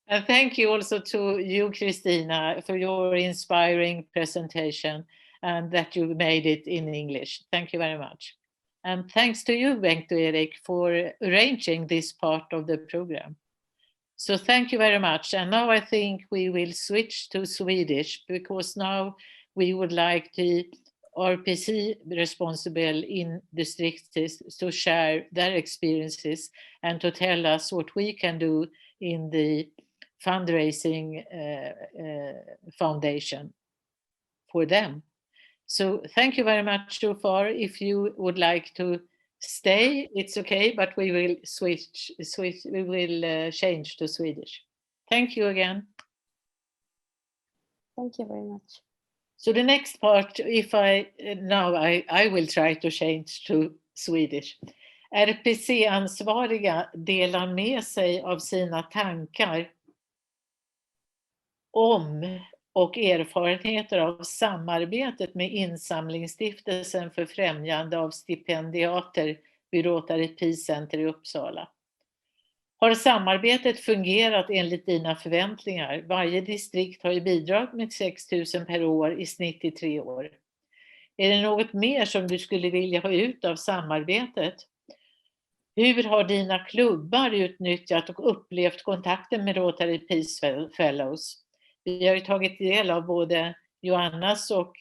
And thank you also to you, Christina, for your inspiring presentation and that you made it in English. Thank you very much. And thanks to you, Bengt Erik, for arranging this part of the program. So thank you very much. And now I think we will switch to Swedish, because now we would like the RPC responsible in districts to share their experiences and to tell us what we can do in the fundraising foundation for them. So thank you very much so far. If you would like to stay, it's okay, but we will switch, we will change to Swedish. Thank you again. Thank you very much. So the next part, I will try to change to Swedish. RPC-ansvariga delar med sig av sina tankar om och erfarenheter av samarbetet med Insamlingsstiftelsen för främjande av stipendiater vid Rotary Peace Center i Uppsala. Har samarbetet fungerat enligt dina förväntningar? Varje distrikt har ju bidrag med 6 000 per år i snitt i 3 år. Är det något mer som du skulle vilja ha ut av samarbetet? Hur har dina klubbar utnyttjat och upplevt kontakten med Rotary Peace Fellows? Vi har ju tagit del av både Joannas och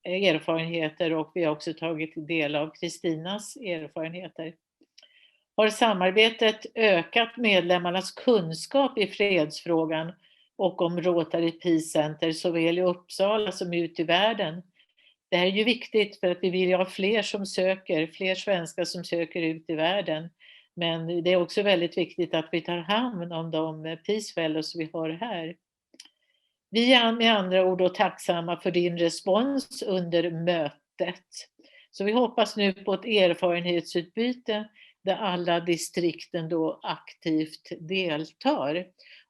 erfarenheter, och vi har också tagit del av Kristinas erfarenheter. Har samarbetet ökat medlemmarnas kunskap i fredsfrågan och om Rotary Peace Center såväl i Uppsala som ut i världen? Det här är ju viktigt för att vi vill ha fler svenskar som söker ut i världen. Men det är också väldigt viktigt att vi tar hand om de Peace Fellows vi har här. Vi är med andra ord då tacksamma för din respons under mötet. Så vi hoppas nu på ett erfarenhetsutbyte där alla distrikten då aktivt deltar.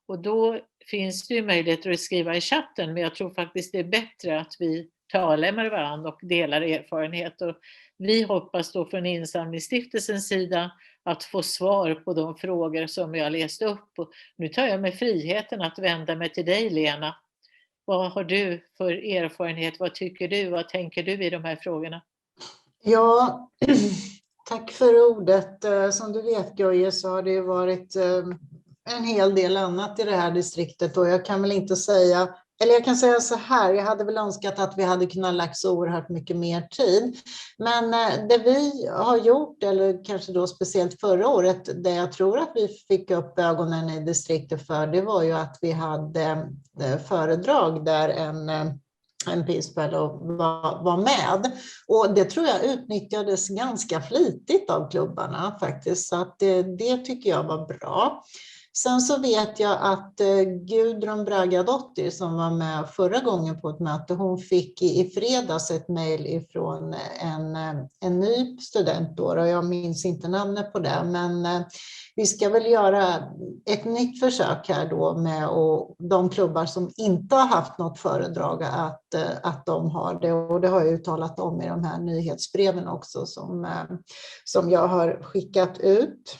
Och då finns det ju möjligheter att skriva i chatten, men jag tror faktiskt det är bättre att vi talar med varandra och delar erfarenhet. Och vi hoppas då från Insamlingsstiftelsens sida att få svar på de frågor som jag läste upp. Och nu tar jag mig friheten att vända mig till dig, Lena. Vad har du för erfarenhet? Vad tycker du? Vad tänker du i de här frågorna? Ja, tack för ordet. Som du vet, Göje, så har det varit en hel del annat i det här distriktet, och jag kan väl inte säga, eller jag kan säga så här, jag hade väl önskat att vi hade kunnat lagt så oerhört mycket mer tid. Men det vi har gjort, eller kanske då speciellt förra året, det jag tror att vi fick upp ögonen i distriktet för, det var ju att vi hade föredrag där en en Peace Fellow var med. Och det tror jag utnyttjades ganska flitigt av klubbarna faktiskt. Så att det tycker jag var bra. Sen så vet jag att Gudrun Bragadottir som var med förra gången på ett möte, hon fick i fredags ett mejl ifrån en ny student då, och jag minns inte namnet på det, men vi ska väl göra ett nytt försök här då med de klubbar som inte har haft något föredrag att de har det, och det har jag uttalat om i de här nyhetsbreven också som jag har skickat ut.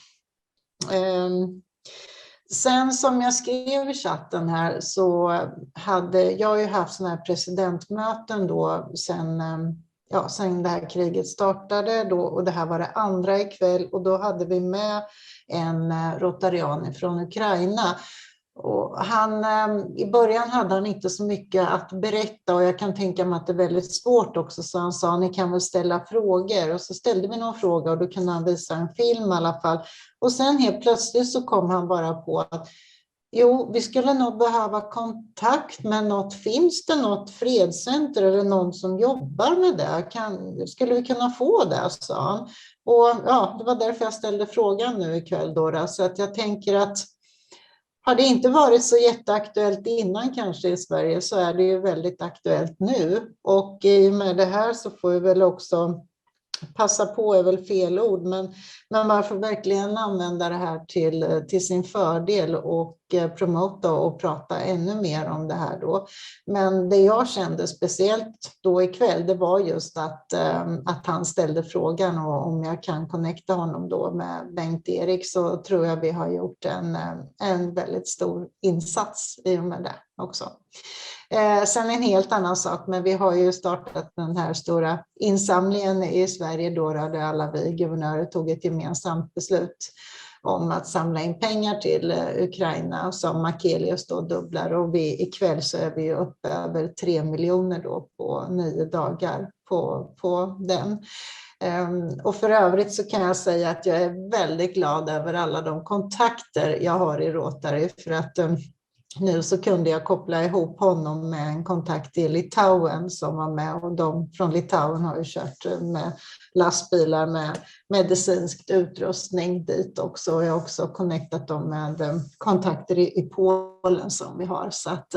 Sen som jag skrev i chatten här så hade jag ju haft sådana här presidentmöten då sen det här kriget startade då, och det här var det andra ikväll, och då hade vi med en rotarian från Ukraina. Och i början hade han inte så mycket att berätta, och jag kan tänka mig att det är väldigt svårt också, så han sa ni kan väl ställa frågor, och så ställde vi någon fråga och då kunde han visa en film i alla fall. Och sen helt plötsligt så kom han bara på att vi skulle nog behöva kontakt med något, finns det något fredscenter eller någon som jobbar med det? Skulle vi kunna få det, sa han. Och det var därför jag ställde frågan nu ikväll då, så att jag tänker att har det inte varit så jätteaktuellt innan kanske i Sverige, så är det ju väldigt aktuellt nu. Och i och med det här så får vi väl också passa på, är väl fel ord, men man får verkligen använda det här till sin fördel och promota och prata ännu mer om det här då. Men det jag kände speciellt då ikväll, det var just att han ställde frågan, och om jag kan connecta honom då med Bengt-Erik, så tror jag vi har gjort en väldigt stor insats i och med det också. Sen en helt annan sak, men vi har ju startat den här stora insamlingen i Sverige då, där alla vi guvernörer tog ett gemensamt beslut om att samla in pengar till Ukraina som Makelius då dubblar, och ikväll så är vi uppe över 3 miljoner då på 9 dagar på den. Och för övrigt så kan jag säga att jag är väldigt glad över alla de kontakter jag har i Rotary, för att nu så kunde jag koppla ihop honom med en kontakt i Litauen som var med, och de från Litauen har ju kört med lastbilar med medicinskt utrustning dit också. Och jag har också connectat dem med kontakter i Polen som vi har. Så att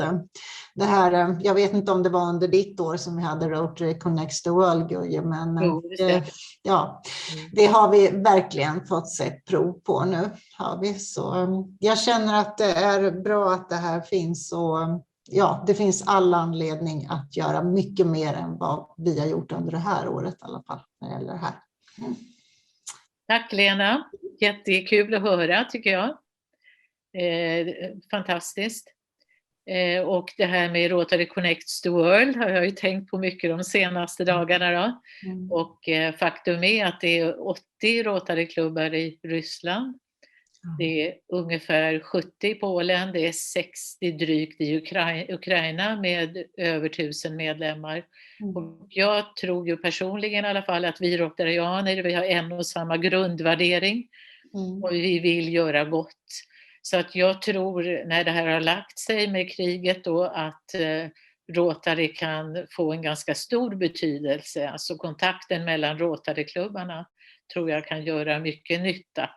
det här, jag vet inte om det var under ditt år som vi hade Rotary Connects the World, Gurje, men det har vi verkligen fått sett prov på nu. Har vi. Så jag känner att det är bra att det här finns, och det finns alla anledning att göra mycket mer än vad vi har gjort under det här året i alla fall när det gäller det här. Tack Lena, jättekul att höra tycker jag. Fantastiskt. Och det här med Rotary Connects the World har jag ju tänkt på mycket de senaste dagarna då. Och faktum är att det är 80 Rotary-klubbar i Ryssland. Det är ungefär 70 i Polen, det är 60 drygt i Ukraina med över 1000 medlemmar. Och jag tror ju personligen i alla fall att vi rotarianer, vi har en och samma grundvärdering och vi vill göra gott. Så att jag tror när det här har lagt sig med kriget då att Rotary kan få en ganska stor betydelse. Alltså kontakten mellan Rotary-klubbarna tror jag kan göra mycket nytta.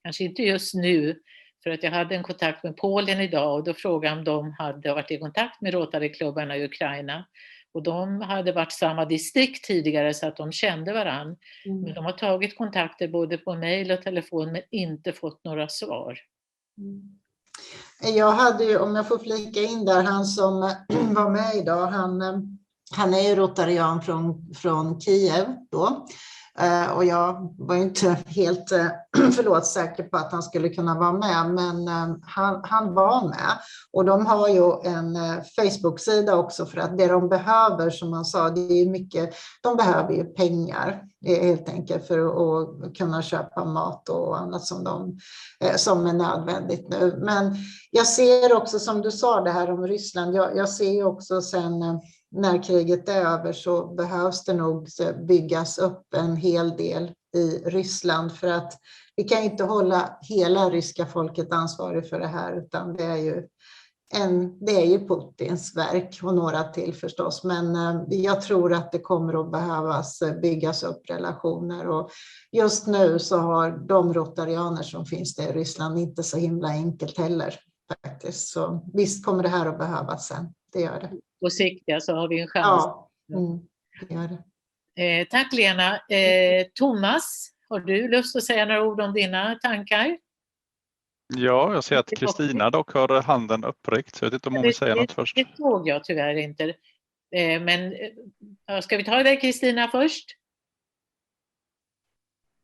Kanske inte just nu, för att jag hade en kontakt med Polen idag och då frågade om de hade varit i kontakt med Rotary-klubbarna i Ukraina. Och de hade varit samma distrikt tidigare så att de kände varann. Men de har tagit kontakter både på mejl och telefon men inte fått några svar. Jag hade ju, om jag får flika in där, han som var med idag, han är ju rotarian från Kiev då. Och jag var inte helt säker på att han skulle kunna vara med, men han var med. Och de har ju en Facebook-sida också, för att det de behöver, som han sa, det är mycket, de behöver ju pengar helt enkelt för att kunna köpa mat och annat som är nödvändigt nu. Men jag ser också, som du sa det här om Ryssland, jag ser ju också sen när kriget är över så behövs det nog byggas upp en hel del i Ryssland, för att vi kan inte hålla hela ryska folket ansvarig för det här, utan det är ju det är ju Putins verk och några till förstås, men jag tror att det kommer att behövas byggas upp relationer, och just nu så har de rotarianer som finns där i Ryssland inte så himla enkelt heller faktiskt. Så visst kommer det här att behövas sen, det gör det. På sikt så har vi en chans. Ja, det gör det. Tack Lena. Thomas, har du lust att säga några ord om dina tankar? Ja, jag ser att Kristina dock har handen uppräckt, så jag vet inte om hon vill säga något först. Det såg jag tyvärr inte. Men ska vi ta det Kristina först?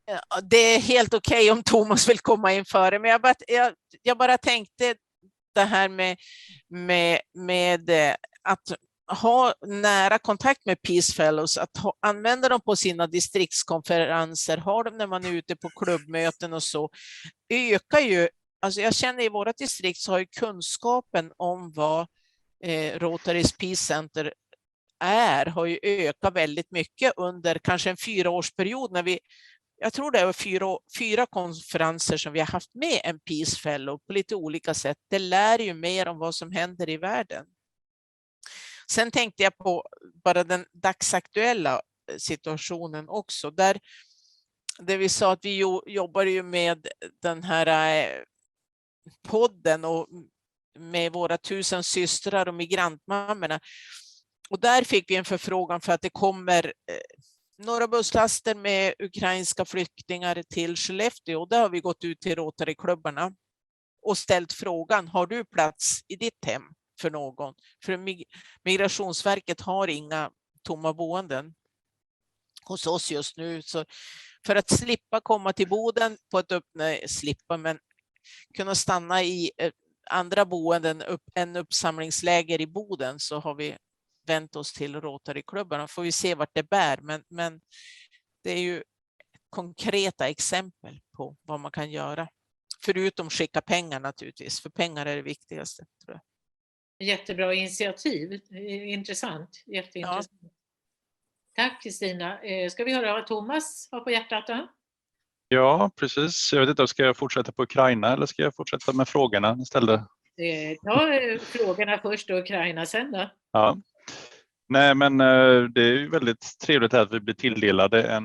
Ja, det är helt okej om Thomas vill komma in före, men jag bara tänkte det här med att ha nära kontakt med Peace Fellows, att använda dem på sina distriktskonferenser, ha dem när man är ute på klubbmöten och så, ökar ju, alltså jag känner i våra distrikt så har ju kunskapen om vad Rotary's Peace Center har ju ökat väldigt mycket under kanske en 4-årsperiod när jag tror det är fyra konferenser som vi har haft med en Peace Fellow på lite olika sätt. Det lär ju mer om vad som händer i världen. Sen tänkte jag på bara den dagsaktuella situationen också. Där vi sa att vi jobbar ju med den här podden och med våra 1000 systrar och migrantmammorna. Och där fick vi en förfrågan för att det kommer några busslaster med ukrainska flyktingar till Skellefteå. Och där har vi gått ut till Rotary-klubbarna och ställt frågan, har du plats i ditt hem för någon? För Migrationsverket har inga tomma boenden hos oss just nu. Så för att slippa komma till Boden på ett men kunna stanna i andra boenden än uppsamlingsläger i Boden, så har vi vänt oss till Rotary-klubbarna. Får vi se vart det bär, men det är ju konkreta exempel på vad man kan göra. Förutom skicka pengar naturligtvis, för pengar är det viktigaste, tror jag. Jättebra initiativ, intressant, jätteintressant. Ja. Tack Kristina. Ska vi höra vad Thomas har på hjärtat då? Ja, precis. Jag vet inte, ska jag fortsätta på Ukraina eller ska jag fortsätta med frågorna istället? Ta frågorna först och Ukraina sen då. Ja. Nej, men det är ju väldigt trevligt att vi blir tilldelade en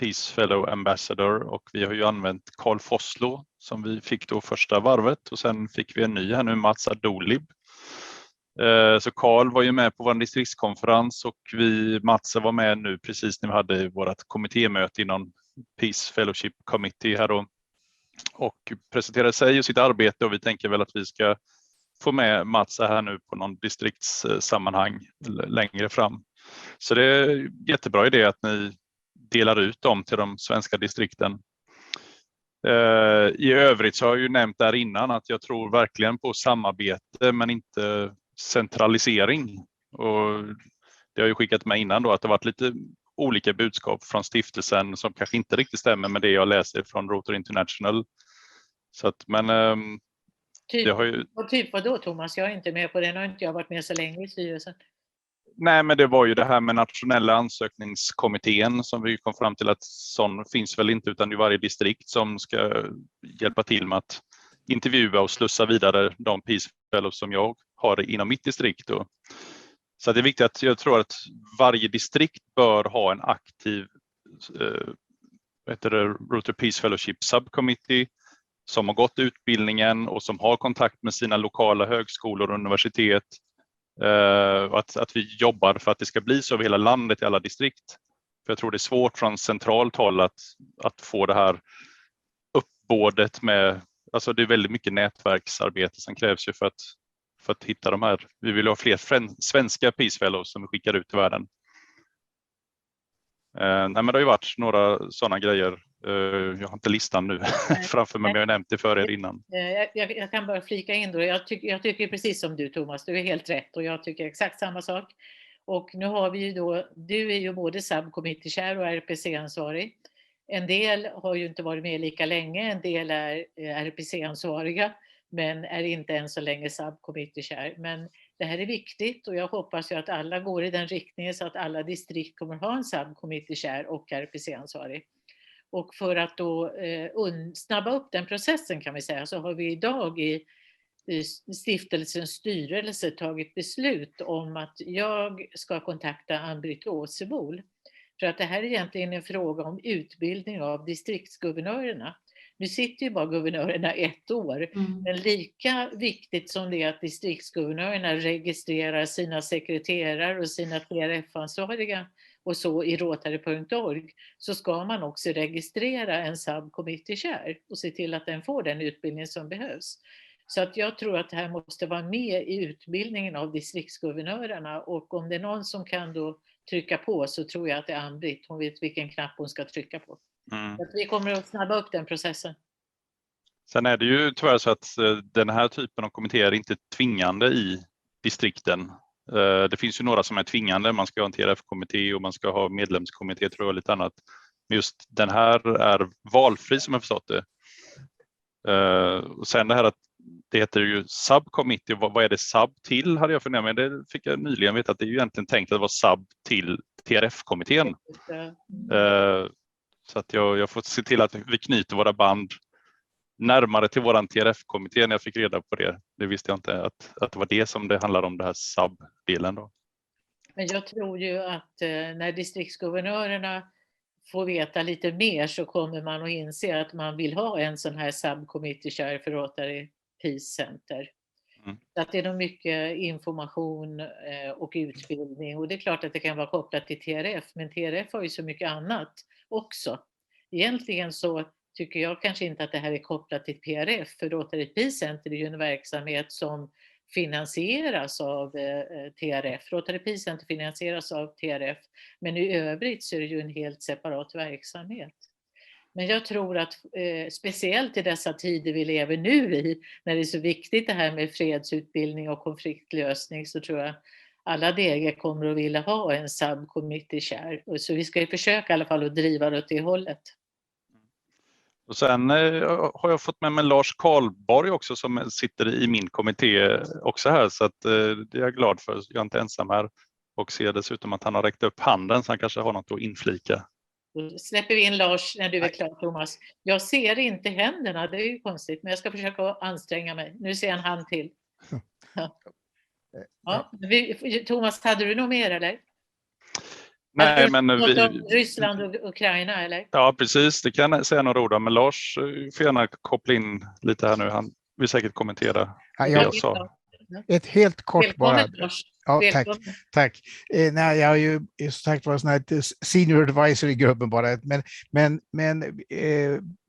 Peace Fellow Ambassador, och vi har ju använt Carl Foslo som vi fick då första varvet, och sen fick vi en ny här nu, Mats Adolib. Så Carl var ju med på vår distriktskonferens, och Mats var med nu precis när vi hade vårt kommittémöte inom Peace Fellowship Committee här då, och presenterade sig och sitt arbete, och vi tänker väl att vi ska få med Mats här nu på någon distriktssammanhang längre fram. Så det är jättebra idé att ni delar ut dem till de svenska distrikten. I övrigt så har jag ju nämnt där innan att jag tror verkligen på samarbete men inte centralisering. Och det har ju skickat med innan då att det har varit lite olika budskap från stiftelsen som kanske inte riktigt stämmer med det jag läser från Rotary International. Så att, men det har ju... Typ vad då Thomas? Jag är inte med på det, nu har inte jag varit med så länge i styrelsen. Nej, men det var ju det här med nationella ansökningskommittén som vi kom fram till att sån finns väl inte, utan i varje distrikt som ska hjälpa till med att intervjua och slussa vidare de Peace Fellows som jag har inom mitt distrikt då. Så det är viktigt att jag tror att varje distrikt bör ha en aktiv Rotary Peace Fellowship Subcommittee som har gått utbildningen och som har kontakt med sina lokala högskolor och universitet. Att vi jobbar för att det ska bli så över hela landet i alla distrikt. För jag tror det är svårt från centralt håll att få det här uppbådet med, alltså det är väldigt mycket nätverksarbete som krävs ju för att hitta de här. Vi vill ha fler svenska Peace Fellows som vi skickar ut i världen. Nej, men det har ju varit några sådana grejer. Jag har inte listan nu framför mig, men jag har nämnt det för er innan. Jag kan bara flika in då. Jag tycker precis som du Thomas, du är helt rätt och jag tycker exakt samma sak. Och nu har vi ju då, du är ju både subcommittee chair och RPC-ansvarig. En del har ju inte varit med lika länge, en del är RPC-ansvariga men är inte än så länge subcommittee chair. Men det här är viktigt och jag hoppas ju att alla går i den riktningen så att alla distrikt kommer ha en subcommittee chair och RPC-ansvarig. Och för att då snabba upp den processen kan vi säga så har vi idag i stiftelsens styrelse tagit beslut om att jag ska kontakta Ann-Britt Åsebol. För att det här är egentligen en fråga om utbildning av distriktsguvernörerna. Nu sitter ju bara guvernörerna 1 år, men lika viktigt som det är att distriktsguvernörerna registrerar sina sekreterare och sina TRF-ansvariga och så i Rotary.org, så ska man också registrera en subcommittee chair och se till att den får den utbildning som behövs. Så att jag tror att det här måste vara med i utbildningen av distriktsguvernörerna, och om det är någon som kan då trycka på, så tror jag att det är Ann-Britt. Hon vet vilken knapp hon ska trycka på. Så att vi kommer att snabba upp den processen. Sen är det ju tyvärr så att den här typen av kommittéer är inte tvingande i distrikten. Det finns ju några som är tvingande. Man ska ha en TRF-kommitté och man ska ha medlemskommitté, tror jag, och lite annat. Men just den här är valfri, som jag förstått det. Och sen det här att det heter ju subcommittee. Vad är det sub till, hade jag funderat med. Det fick jag nyligen veta, att det är ju egentligen tänkt att vara sub till TRF-kommittén. Så att jag får se till att vi knyter våra band närmare till våran TRF-kommitté när jag fick reda på det. Det visste jag inte att det var det som det handlar om, det här sub-delen då. Men jag tror ju att när distriktsguvernörerna får veta lite mer, så kommer man att inse att man vill ha en sån här subcommittee chair för Rotary Peace Center. Så att det är nog mycket information och utbildning, och det är klart att det kan vara kopplat till TRF, men TRF har ju så mycket annat också. Egentligen så tycker jag kanske inte att det här är kopplat till PRF, för Rotary Peace Center är ju en verksamhet som finansieras av TRF. Rotary Peace Center finansieras av TRF, men i övrigt så är det ju en helt separat verksamhet. Men jag tror att speciellt i dessa tider vi lever nu i, när det är så viktigt det här med fredsutbildning och konfliktlösning, så tror jag alla DG kommer att vilja ha en subcommittee chair. Så vi ska ju försöka i alla fall att driva det åt det hållet. Och sen har jag fått med mig Lars Karlborg också, som sitter i min kommitté också här, så att det är jag glad för. Jag är inte ensam här, och ser dessutom att han har räckt upp handen, så han kanske har något att inflika. Då släpper vi in Lars när du är klar, Thomas. Jag ser inte händerna, det är ju konstigt, men jag ska försöka anstränga mig. Nu ser jag en hand till. Ja. Thomas, hade du något mer eller? Nej, men Ryssland och Ukraina eller? Ja, precis. Det kan jag säga några ord om. Men Lars får gärna koppla in lite här nu. Han vill säkert kommentera det jag sa. Ett helt kort välkommen, bara. Ja, tack. Nej, jag har ju sagt varit sån här senior advisor i gruppen bara. Men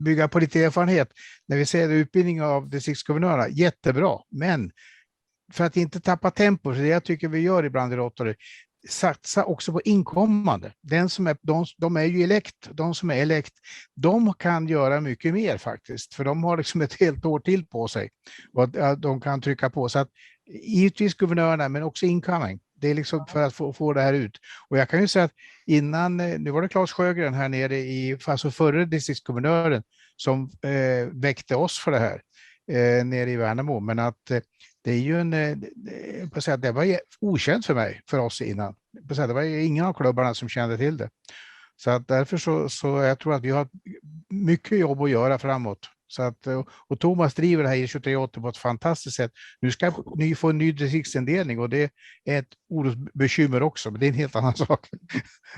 bygga på lite erfarenhet. När vi säger utbildning av distriktsguvernörerna, jättebra. Men för att inte tappa tempo, så det jag tycker vi gör ibland i Rotary, satsa också på inkommande. De är ju elekt, de som är elekt, de kan göra mycket mer faktiskt, för de har liksom ett helt år till på sig och de kan trycka på. Så att givetvis guvernörerna, men också incoming. Det är liksom för att få det här ut. Och jag kan ju säga att innan, nu var det Claes Sjögren här nere alltså förre distriktsguvernören som väckte oss för det här nere i Värnamo, men att det är ju det var okänt för mig, för oss innan. Det var ju ingen av klubbarna som kände till det. Så att därför så jag tror att vi har mycket jobb att göra framåt. Så att, och Thomas driver det här i 2380 på ett fantastiskt sätt. Nu ska ni få en ny distriktsindelning, och det är ett orosbekymmer också, men det är en helt annan sak.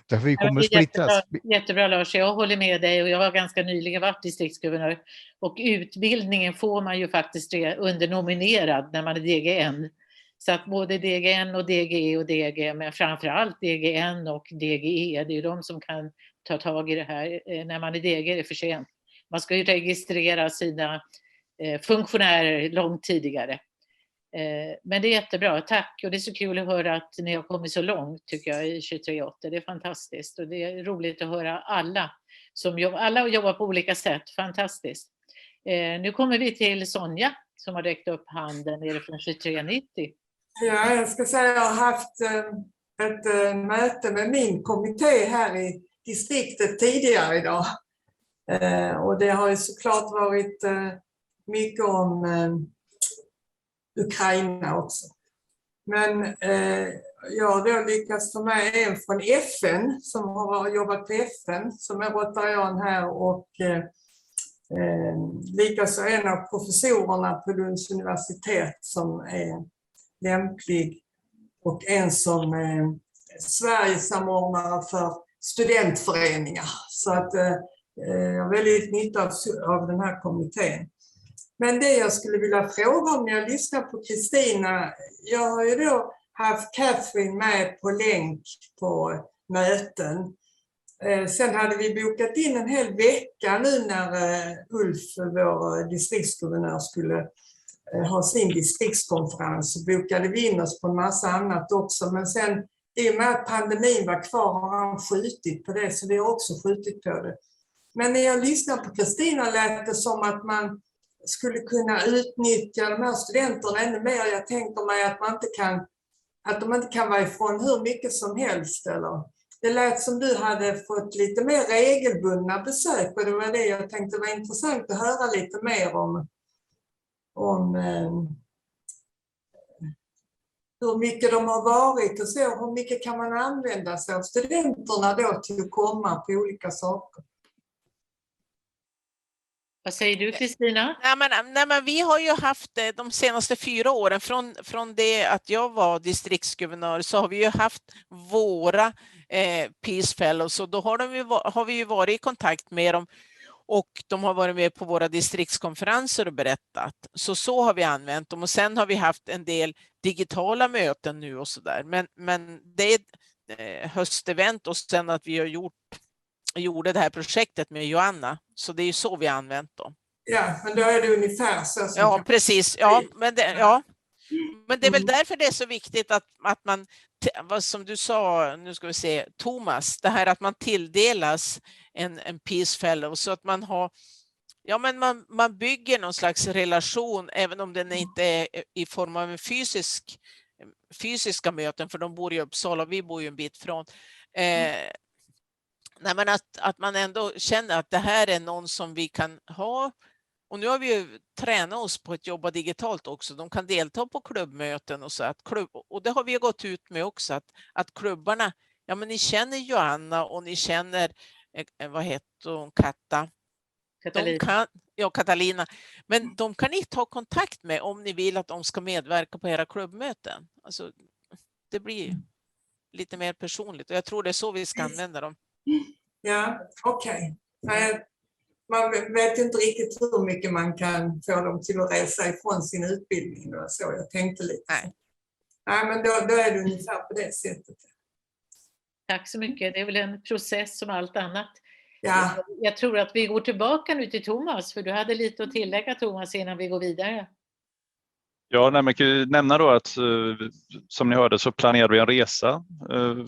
Därför vi kommer att splittras. Jättebra Lars, jag håller med dig, och jag har ganska nyligen varit distriktsguvernör, och utbildningen får man ju faktiskt undernominerad när man är DGN. Så att både DGN och DGE och DG, men framförallt DGN och DGE, det är ju de som kan ta tag i det här. När man är DG är det för sent. Man ska ju registrera sina funktionärer långt tidigare. Men det är jättebra, tack. Och det är så kul att höra att ni har kommit så långt, tycker jag, i 2380. Det är fantastiskt, och det är roligt att höra alla jobbar på olika sätt. Fantastiskt. Nu kommer vi till Sonja som har räckt upp handen nere från 2390. Ja, jag ska säga att jag har haft ett möte med min kommitté här i distriktet tidigare idag. Och det har ju såklart varit mycket om Ukraina också. Men jag har då lyckats få med en från FN som har jobbat på FN, som är rotarian här, och Likaså en av professorerna på Lunds universitet som är lämplig och en som är Sveriges samordnare för studentföreningar. Så att jag har väldigt nytta av den här kommittén. Men det jag skulle vilja fråga om när jag lyssnar på Kristina, jag har ju då haft Catherine med på länk på möten. Sen hade vi bokat in en hel vecka nu när Ulf, vår distriktsguvernör, skulle ha sin distriktskonferens, så bokade vi in oss på en massa annat också. Men sen i och med att pandemin var kvar har han skjutit på det, så vi har också skjutit på det. Men när jag lyssnar på Kristina lät det som att man skulle kunna utnyttja de här studenterna ännu mer. Jag tänker mig att de inte kan vara ifrån hur mycket som helst. Eller? Det lät som du hade fått lite mer regelbundna besök, och det var det jag tänkte var intressant att höra lite mer om hur mycket de har varit och så, hur mycket kan man använda sig av studenterna då till att komma på olika saker. Vad säger du, Kristina? Nej, men vi har ju haft de senaste 4 åren, från det att jag var distriktsguvernör, så har vi ju haft våra Peace Fellows, och då har vi ju varit i kontakt med dem, och de har varit med på våra distriktskonferenser och berättat. Så har vi använt dem, och sen har vi haft en del digitala möten nu och sådär. Men det är ett höstevent, och sen att vi har gjorde det här projektet med Joanna. Så det är ju så vi har använt dem. Ja, men då är det ungefär så. Ja, precis. Ja, men det är väl därför det är så viktigt att man, vad som du sa, nu ska vi se, Thomas, det här att man tilldelas en Peace Fellow, så att man har, man bygger någon slags relation, även om den inte är i form av en fysiska möten, för de bor i Uppsala och vi bor ju en bit från. Nej, men att man ändå känner att det här är någon som vi kan ha. Och nu har vi ju tränat oss på att jobba digitalt också. De kan delta på klubbmöten och så. Och det har vi gått ut med också. Att klubbarna, ja men ni känner Joanna och ni känner, vad heter hon, Katalina. Katalina. Men de kan ni ta kontakt med om ni vill att de ska medverka på era klubbmöten. Alltså, det blir lite mer personligt, och jag tror det är så vi ska använda dem. Ja, okej. Man vet inte riktigt hur mycket man kan få dem till att resa ifrån sin utbildning. Det var så jag tänkte lite. Nej, men då är det ungefär på det sättet. Tack så mycket. Det är väl en process som allt annat. Ja. Jag tror att vi går tillbaka nu till Thomas, för du hade lite att tillägga, Thomas, innan vi går vidare. Ja, man kan ju nämna då att som ni hörde så planerar vi en resa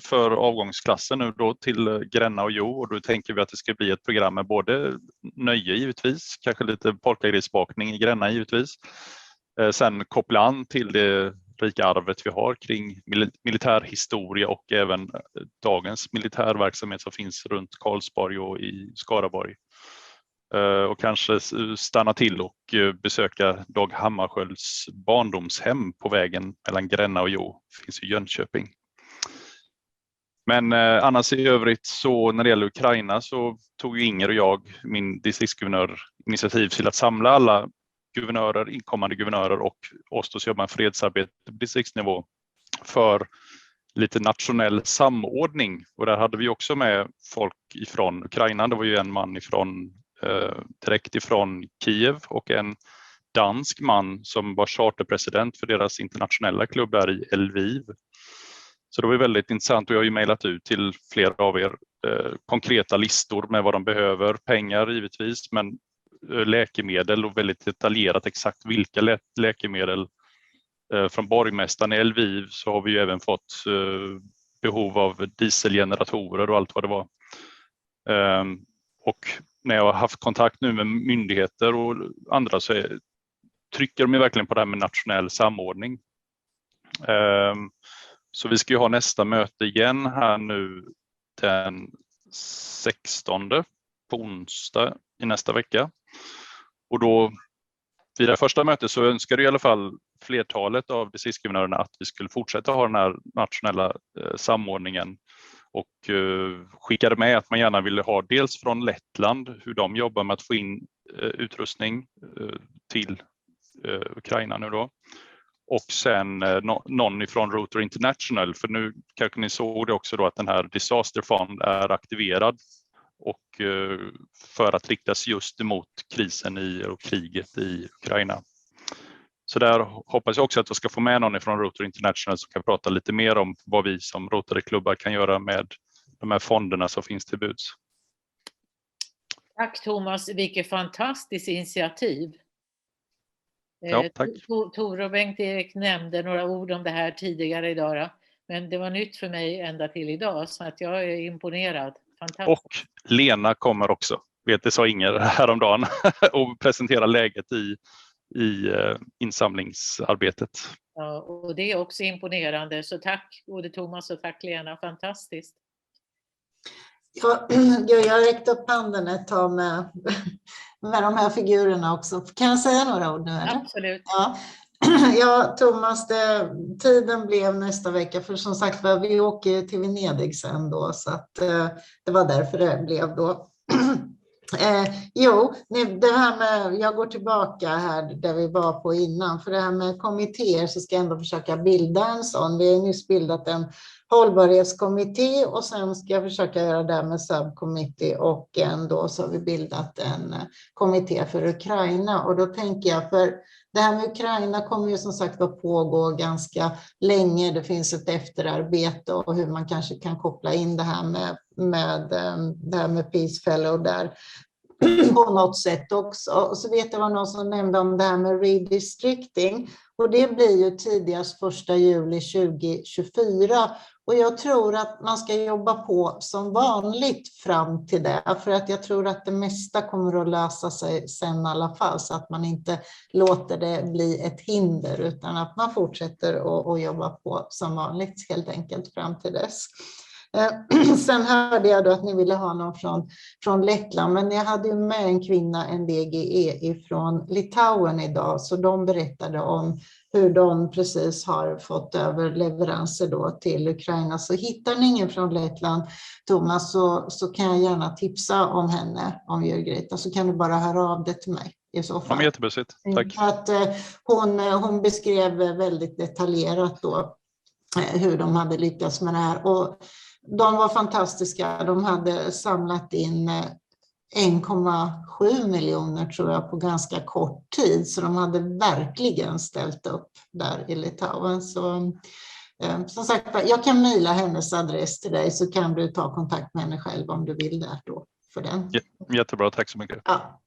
för avgångsklassen nu då till Gränna och Jo, och då tänker vi att det ska bli ett program med både nöje givetvis, kanske lite polkagrisbakning i Gränna givetvis. Sen koppla an till det rika arvet vi har kring militärhistoria och även dagens militärverksamhet som finns runt Karlsborg och i Skaraborg. Och kanske stanna till och besöka Dag Hammarskjölds barndomshem på vägen mellan Gränna och Jo, finns i Jönköping. Men annars i övrigt, så när det gäller Ukraina, så tog ju Inger och jag, min distriktsguvernör, initiativ till att samla alla guvernörer, inkommande guvernörer och oss som jobbar med fredsarbete på distriktsnivå för lite nationell samordning. Och där hade vi också med folk ifrån Ukraina. Det var ju en man direkt ifrån Kiev och en dansk man som var charterpresident för deras internationella klubb där i Lviv. Så det var väldigt intressant, och jag har ju mejlat ut till flera av er konkreta listor med vad de behöver, pengar givetvis, men läkemedel, och väldigt detaljerat exakt vilka läkemedel. Från borgmästaren i Lviv så har vi ju även fått behov av dieselgeneratorer och allt vad det var. Och när jag har haft kontakt nu med myndigheter och andra så trycker de verkligen på det här med nationell samordning. Så vi ska ju ha nästa möte igen här nu den 16 på onsdag i nästa vecka. Och då vid det första mötet så önskade i alla fall flertalet av distriktsguvernörerna att vi skulle fortsätta ha den här nationella samordningen och skickade med att man gärna ville ha dels från Lettland hur de jobbar med att få in utrustning till Ukraina nu då. Och sen någon ifrån Rotary International, för nu kanske ni såg det också då att den här Disaster Fund är aktiverad och för att riktas just emot krisen och kriget i Ukraina. Så där hoppas jag också att jag ska få med någon ifrån Rotary International som kan prata lite mer om vad vi som Rotary-klubbar kan göra med de här fonderna som finns till buds. Tack Thomas, vilket fantastiskt initiativ. Ja, tack. Tore och Bengt-Erik nämnde några ord om det här tidigare idag, då. Men det var nytt för mig ända till idag, så att jag är imponerad. Fantastiskt. Och Lena kommer också, det sa Inger häromdagen, och presentera läget i insamlingsarbetet. Ja, och det är också imponerande, så tack både Thomas och tack Lena, fantastiskt. Ja, jag räckte upp handen ett tag med de här figurerna också. Kan jag säga några ord nu? Eller? Absolut. Ja, Thomas, tiden blev nästa vecka, för som sagt vi åker till Venedig sen då, så att det var därför det blev då. Det här med, jag går tillbaka här där vi var på innan, för det här med kommittéer så ska jag ändå försöka bilda en sån. Vi har nyss bildat en hållbarhetskommitté och sen ska jag försöka göra det med subcommittee, och ändå så har vi bildat en kommitté för Ukraina. Och då tänker jag, för det här med Ukraina kommer ju som sagt att pågå ganska länge. Det finns ett efterarbete och hur man kanske kan koppla in det här med Peace Fellow där på något sätt också. Och så vet jag var någon som nämnde om det här med redistricting, och det blir ju tidigast 1 juli 2024. Och jag tror att man ska jobba på som vanligt fram till det, för att jag tror att det mesta kommer att lösa sig sen i alla fall, så att man inte låter det bli ett hinder, utan att man fortsätter att jobba på som vanligt helt enkelt fram till dess. Sen hörde jag då att ni ville ha någon från Lettland, men jag hade ju med en kvinna, en DGE från Litauen idag, så de berättade om hur de precis har fått över leveranser då till Ukraina. Så hittar ni ingen från Lettland, Thomas, så kan jag gärna tipsa om henne, om Jörgreta, så kan du bara höra av det till mig i så fall. Ja, jättebusigt. Tack. Att hon beskrev väldigt detaljerat då hur de hade lyckats med det här, och de var fantastiska. De hade samlat in 1,7 miljoner tror jag på ganska kort tid, så de hade verkligen ställt upp där i Litauen. Så som sagt, jag kan mejla hennes adress till dig, så kan du ta kontakt med henne själv om du vill det då för den. Jättebra, tack så mycket. Ja.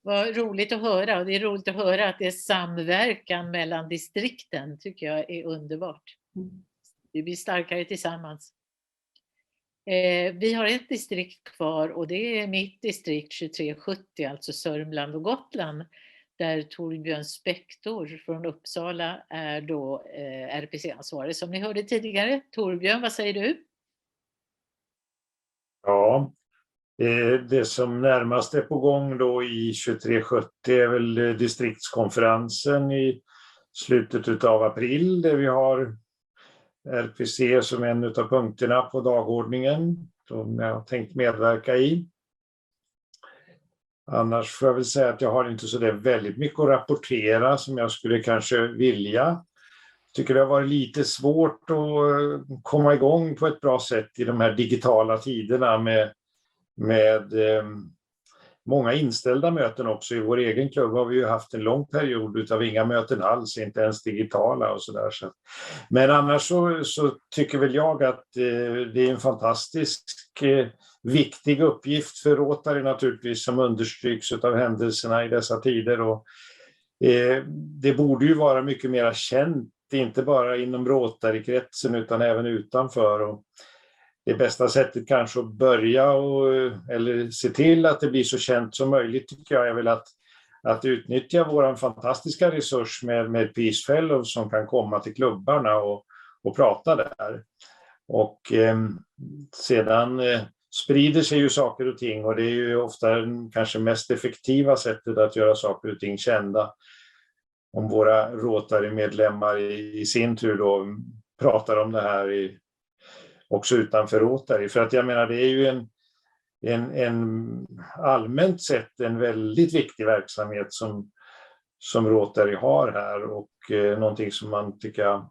Vad roligt att höra, och det är roligt att höra att det är samverkan mellan distrikten, tycker jag är underbart. Vi blir starkare tillsammans. Vi har ett distrikt kvar, och det är mitt distrikt 2370, alltså Sörmland och Gotland, där Torbjörn Spektor från Uppsala är då RPC-ansvarig. Som ni hörde tidigare. Torbjörn, vad säger du? Ja, det som närmast är på gång då i 2370 är väl distriktskonferensen i slutet av april, där vi har RPC som en av punkterna på dagordningen som jag har tänkt medverka i. Annars får jag väl säga att jag har inte så där väldigt mycket att rapportera som jag skulle kanske vilja. Jag tycker det har varit lite svårt att komma igång på ett bra sätt i de här digitala tiderna med många inställda möten också. I vår egen klubb har vi ju haft en lång period utav inga möten alls, inte ens digitala och sådär. Men annars så tycker väl jag att det är en fantastisk viktig uppgift för Rotary naturligtvis, som understryks av händelserna i dessa tider. Och det borde ju vara mycket mer känt, inte bara inom Rotary-kretsen utan även utanför. Och det bästa sättet kanske att börja eller se till att det blir så känt som möjligt, tycker jag är väl att utnyttja vår fantastiska resurs med Peace Fellow som kan komma till klubbarna och prata där. Och sedan sprider sig ju saker och ting, och det är ju ofta kanske mest effektiva sättet att göra saker och ting kända. Om våra Rotary-medlemmar i sin tur då pratar om det här också utanför Rotary. För att jag menar, det är ju en allmänt sett en väldigt viktig verksamhet som Rotary har här, och någonting som man tycker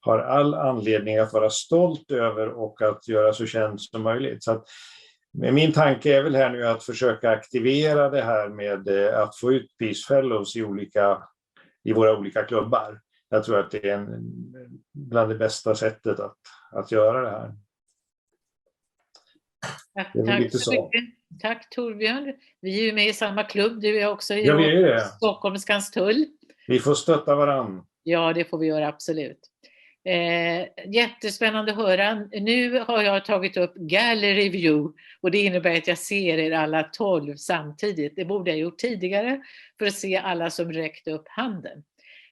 har all anledning att vara stolt över och att göra så känt som möjligt. Så att, min tanke är väl här nu att försöka aktivera det här med att få ut Peace Fellows i våra olika klubbar. Jag tror att det är bland det bästa sättet att göra det här. Tack så mycket. Tack Torbjörn. Vi är ju med i samma klubb, du är också i Stockholms Skanstull. Vi får stötta varann. Ja, det får vi göra, absolut. Jättespännande att höra. Nu har jag tagit upp Gallery View och det innebär att jag ser er alla 12 samtidigt. Det borde jag gjort tidigare för att se alla som räckte upp handen.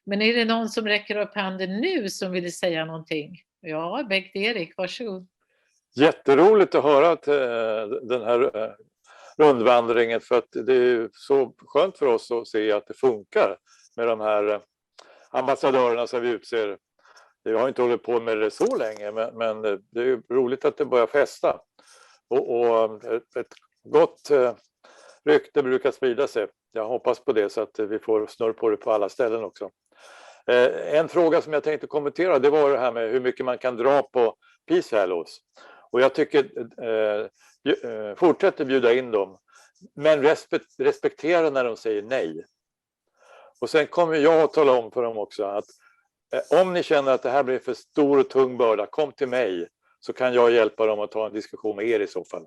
Men är det någon som räcker upp handen nu som vill säga någonting? Ja, Bengt-Erik, varsågod. Jätteroligt att höra den här rundvandringen, för att det är så skönt för oss att se att det funkar med de här ambassadörerna som vi utser. Jag har inte hållit på med det så länge, men det är roligt att det börjar fästa. Och ett gott rykte brukar sprida sig. Jag hoppas på det, så att vi får snurr på det på alla ställen också. En fråga som jag tänkte kommentera, det var det här med hur mycket man kan dra på Peace Fellows. Och jag tycker fortsätt att bjuda in dem, men respektera när de säger nej. Och sen kommer jag att tala om för dem också att om ni känner att det här blir för stor och tung börda, kom till mig, så kan jag hjälpa dem att ta en diskussion med er i så fall.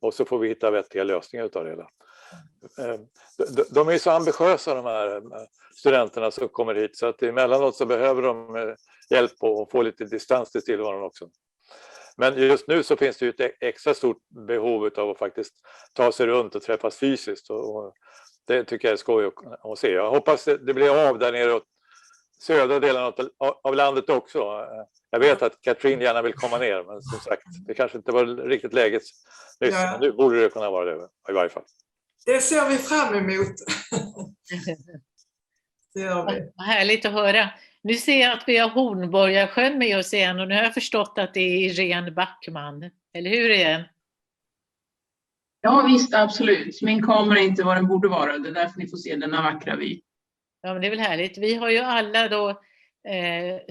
Och så får vi hitta vettiga lösningar utav det hela. De är så ambitiösa, de här studenterna som kommer hit, så att emellanåt så behöver de hjälp och få lite distans till tillvaron också. Men just nu så finns det ju ett extra stort behov av att faktiskt ta sig runt och träffas fysiskt, och det tycker jag är skoj att se. Jag hoppas det blir av där nere åt södra delen av landet också. Jag vet att Katrin gärna vill komma ner, men som sagt, det kanske inte var riktigt läget nyss. Ja. Men nu borde det kunna vara det i varje fall. Det ser vi fram emot. Det gör vi. Härligt att höra. Nu ser jag att vi har Hornborgasjön med oss igen, och nu har jag förstått att det är Irene Backman. Eller hur igen? Ja visst, absolut. Min kamera är inte vad den borde vara. Det är därför ni får se denna vackra vy. Ja, men det är väl härligt. Vi har ju alla då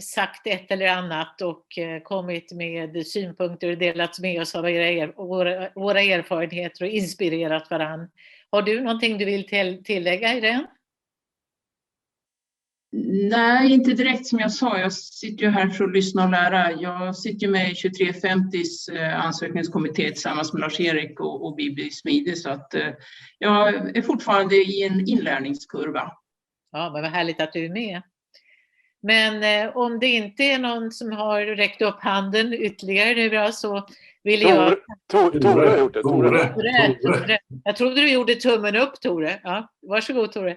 sagt ett eller annat och kommit med synpunkter och delats med oss av våra erfarenheter och inspirerat varann. Har du någonting du vill tillägga, Irene? Nej, inte direkt som jag sa. Jag sitter ju här för att lyssna och lära. Jag sitter ju med i 2350s ansökningskommitté tillsammans med Lars-Erik och Bibi Smide, så att jag är fortfarande i en inlärningskurva. Ja, men vad härligt att du är med. Men om det inte är någon som har räckt upp handen ytterligare nu då, så vill jag... Tore har gjort det. Tore. Jag trodde du gjorde tummen upp, Tore. Ja, varsågod, Tore.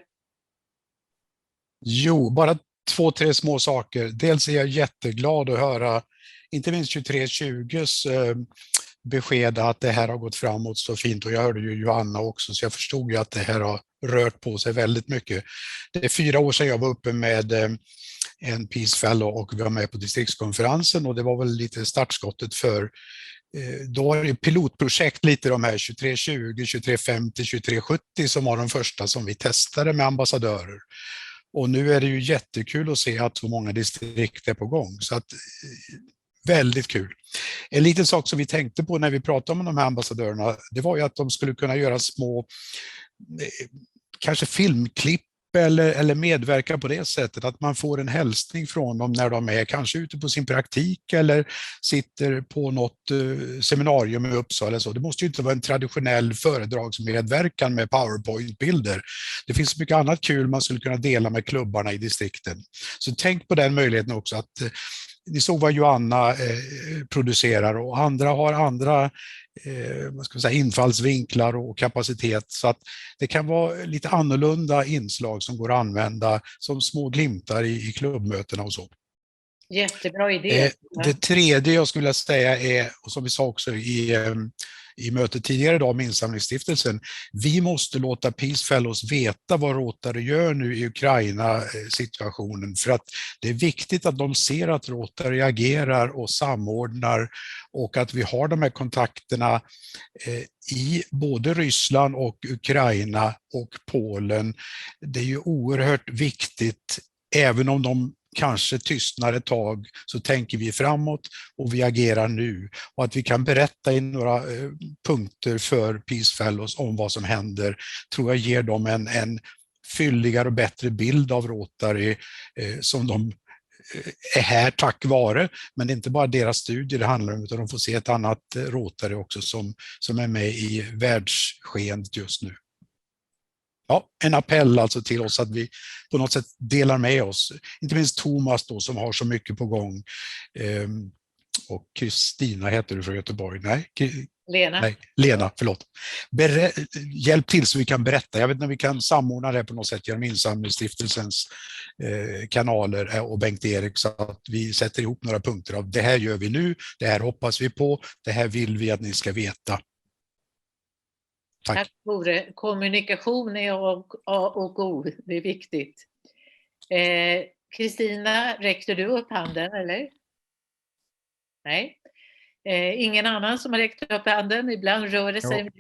Jo, bara 2-3 små saker. Dels är jag jätteglad att höra, inte minst 2320s besked att det här har gått framåt så fint, och jag hörde ju Johanna också, så jag förstod ju att det här har rört på sig väldigt mycket. Det är 4 år sedan jag var uppe med en Peace Fellow och vi var med på distriktskonferensen, och det var väl lite startskottet för då var det pilotprojekt, lite de här 2320, 2350, 2370 som var de första som vi testade med ambassadörer. Och nu är det ju jättekul att se att så många distrikt är på gång, så att väldigt kul. En liten sak som vi tänkte på när vi pratade om de här ambassadörerna, det var ju att de skulle kunna göra små, kanske filmklipp eller medverka på det sättet, att man får en hälsning från dem när de är kanske ute på sin praktik eller sitter på något seminarium i Uppsala. Så det måste ju inte vara en traditionell föredragsmedverkan med PowerPoint-bilder. Det finns så mycket annat kul man skulle kunna dela med klubbarna i distrikten. Så tänk på den möjligheten också, att ni såg vad Johanna producerar, och andra har andra vad ska man säga, infallsvinklar och kapacitet, så att det kan vara lite annorlunda inslag som går att använda som små glimtar i klubbmötena och så. Jättebra idé. Det tredje jag skulle säga är, och som vi sa också i i mötet tidigare idag med Insamlingsstiftelsen. Vi måste låta Peace Fellows veta vad Rotary gör nu i Ukraina-situationen, för att det är viktigt att de ser att Rotary agerar och samordnar och att vi har de här kontakterna i både Ryssland och Ukraina och Polen. Det är ju oerhört viktigt, även om de kanske tystnar ett tag, så tänker vi framåt och vi agerar nu. Och att vi kan berätta i några punkter för Peace Fellows om vad som händer, tror jag ger dem en fylligare och bättre bild av Rotary som de är här tack vare. Men det är inte bara deras studier det handlar om, utan de får se ett annat Rotary också som är med i världsskenet just nu. Ja, en appell alltså till oss att vi på något sätt delar med oss. Inte minst Thomas då, som har så mycket på gång. Och Kristina heter du från Göteborg. Lena, förlåt. Hjälp till så vi kan berätta. Jag vet inte om vi kan samordna det på något sätt genom Insamlingsstiftelsens kanaler och Bengt-Erik, så att vi sätter ihop några punkter av det här gör vi nu, det här hoppas vi på, det här vill vi att ni ska veta. Tack. Tore. Kommunikation är A och O, det är viktigt. Kristina, räckte du upp handen eller? Nej. Ingen annan som har räckt upp handen? Ibland rör det sig.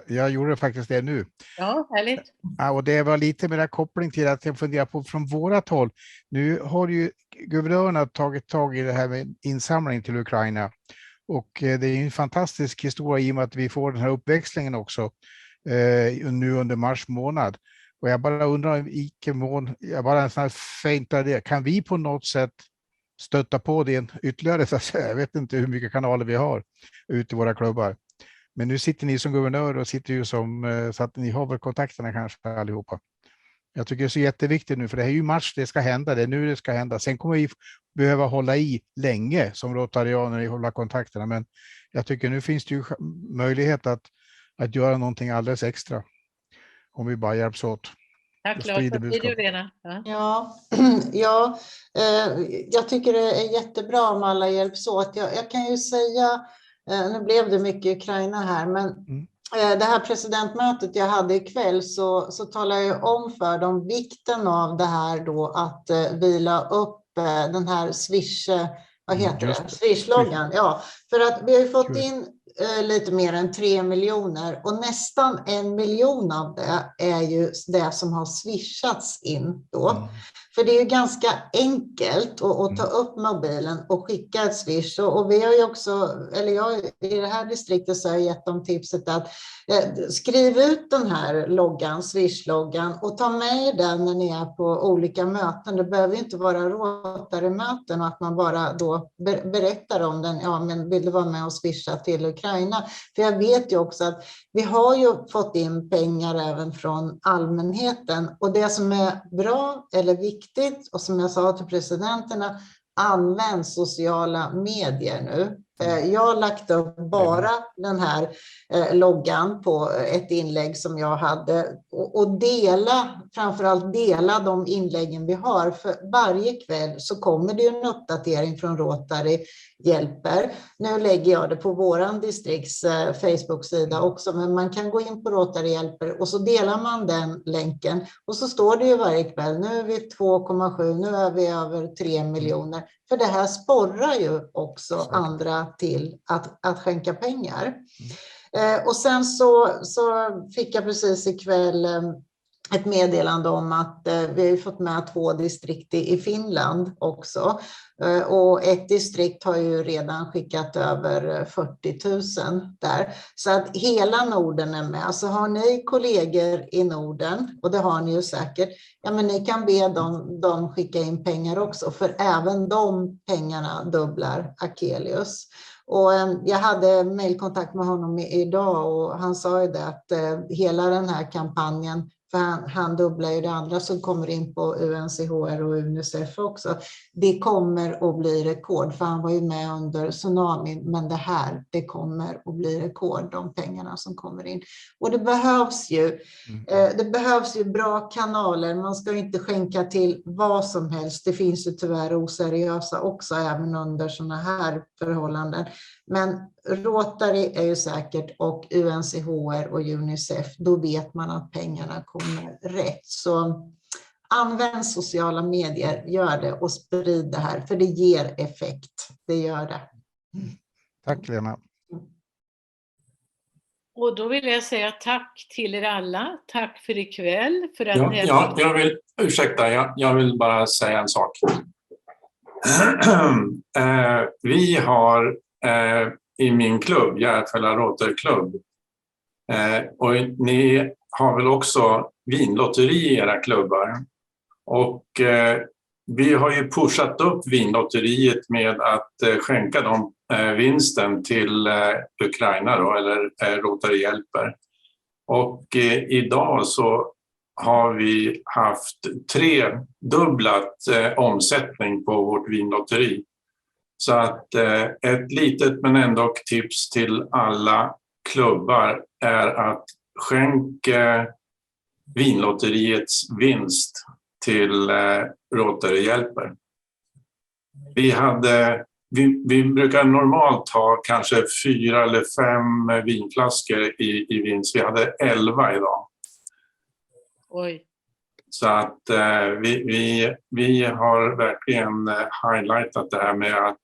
Jag gjorde faktiskt det nu. Ja, härligt. Ja, och det var lite mer koppling till att jag funderar på från vårat håll. Nu har ju guvernörerna tagit tag i det här med insamling till Ukraina. Och det är en fantastisk historia i och med att vi får den här uppväxlingen också nu under mars månad. Och jag bara undrar jag bara en sån här feintar det. Kan vi på något sätt stötta på det ytterligare? Så att säga? Jag vet inte hur mycket kanaler vi har ute i våra klubbar. Men nu sitter ni som guvernör och sitter ju som, så att ni har väl kontakterna kanske allihopa. Jag tycker det är så jätteviktigt nu, för det här är ju mars det ska hända, det är nu det ska hända. Sen kommer vi behöva hålla i länge som rotarianer i hålla kontakterna, men jag tycker nu finns det ju möjlighet att göra någonting alldeles extra om vi bara hjälps åt. Tack Lars, vad säger du Lena? Jag tycker det är jättebra om alla hjälps åt. Jag kan ju säga, nu blev det mycket Ukraina här, men det här presidentmötet jag hade ikväll så talar jag om för dem vikten av det här då att vi la upp den här Swish-loggan. Ja, för att vi har ju fått in lite mer än 3 miljoner och nästan 1 miljon av det är ju det som har swishats in då. För det är ju ganska enkelt att ta upp mobilen och skicka ett swish. Och vi har ju också, eller jag i det här distriktet så har jag gett dem tipset att skriv ut den här loggan, swish-loggan och ta med den när ni är på olika möten. Det behöver inte vara Rotary-möten och att man bara då berättar om den. Ja, men vill du vara med och swisha till Ukraina? För jag vet ju också att vi har ju fått in pengar även från allmänheten. Och det som är bra eller viktigt och som jag sa till presidenterna, använd sociala medier nu. Jag har lagt upp bara den här loggan på ett inlägg som jag hade och framförallt dela de inläggen vi har. För varje kväll så kommer det en uppdatering från Rotary hjälper. Nu lägger jag det på våran distrikts Facebook-sida också, men man kan gå in på Rotary hjälper och så delar man den länken och så står det ju varje kväll, nu är vi 2,7, nu är vi över 3 miljoner. För det här sporrar ju också andra till att skänka pengar. Och sen så fick jag precis ikväll ett meddelande om att vi har fått med 2 distrikt i Finland också. Och ett distrikt har ju redan skickat över 40 000 där. Så att hela Norden är med. Så har ni kollegor i Norden, och det har ni ju säkert, ja men ni kan be dem skicka in pengar också. För även de pengarna dubblar Akelius. Och jag hade mejlkontakt med honom idag och han sa ju det att hela den här kampanjen, för han dubblar ju det andra som kommer in på UNCHR och UNICEF också. Det kommer att bli rekord, för han var ju med under tsunamin, men det kommer att bli rekord, de pengarna som kommer in. Och det behövs ju bra kanaler, man ska inte skänka till vad som helst. Det finns ju tyvärr oseriösa också, även under sådana här förhållanden. Men Rotary är ju säkert, och UNCHR och Unicef, då vet man att pengarna kommer rätt. Så använd sociala medier, gör det och sprid det här, för det ger effekt. Det gör det. Tack Lena. Och då vill jag säga tack till er alla. Tack för ikväll. För att ni jag vill, ursäkta, jag vill bara säga en sak. Vi har i min klubb, Järfälla Rotaryklubb, och ni har väl också vinlotteri i era klubbar. Och vi har ju pushat upp vinlotteriet med att skänka dem vinsten till Ukraina då, eller Rotary hjälper. Och idag så har vi haft 3-dubblat omsättning på vårt vinlotteri. Så att ett litet men ändå tips till alla klubbar är att skänka vinlotteriets vinst till Rotary hjälper. Vi brukar normalt ha kanske 4 eller 5 vinflaskor i vinst. Vi hade 11 idag. Oj. Så att vi har verkligen highlightat det här med att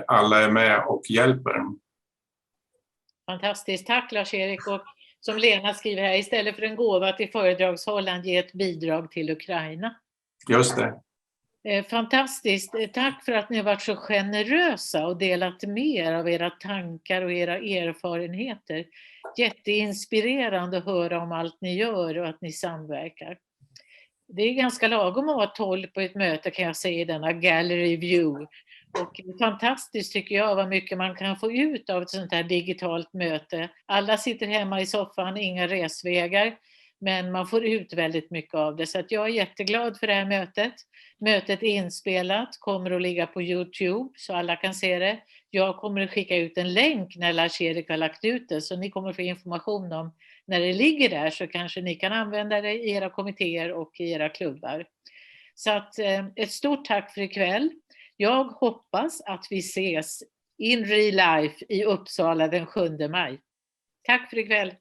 alla är med och hjälper. Fantastiskt. Tack Lars-Erik. Och som Lena skriver här, istället för en gåva till föredragshållaren, ge ett bidrag till Ukraina. Just det. Fantastiskt. Tack för att ni har varit så generösa och delat med er av era tankar och era erfarenheter. Jätteinspirerande att höra om allt ni gör och att ni samverkar. Det är ganska lagom att vara 12 på ett möte, kan jag säga, i denna gallery view. Och det är fantastiskt tycker jag vad mycket man kan få ut av ett sånt här digitalt möte. Alla sitter hemma i soffan, inga resvägar, men man får ut väldigt mycket av det. Så att jag är jätteglad för det här mötet. Mötet är inspelat, kommer att ligga på YouTube så alla kan se det. Jag kommer att skicka ut en länk när Lars-Erik har lagt ut det, så ni kommer att få information om när det ligger där, så kanske ni kan använda det i era kommittéer och i era klubbar. Så att ett stort tack för ikväll. Jag hoppas att vi ses in real life i Uppsala den 7 maj. Tack för ikväll.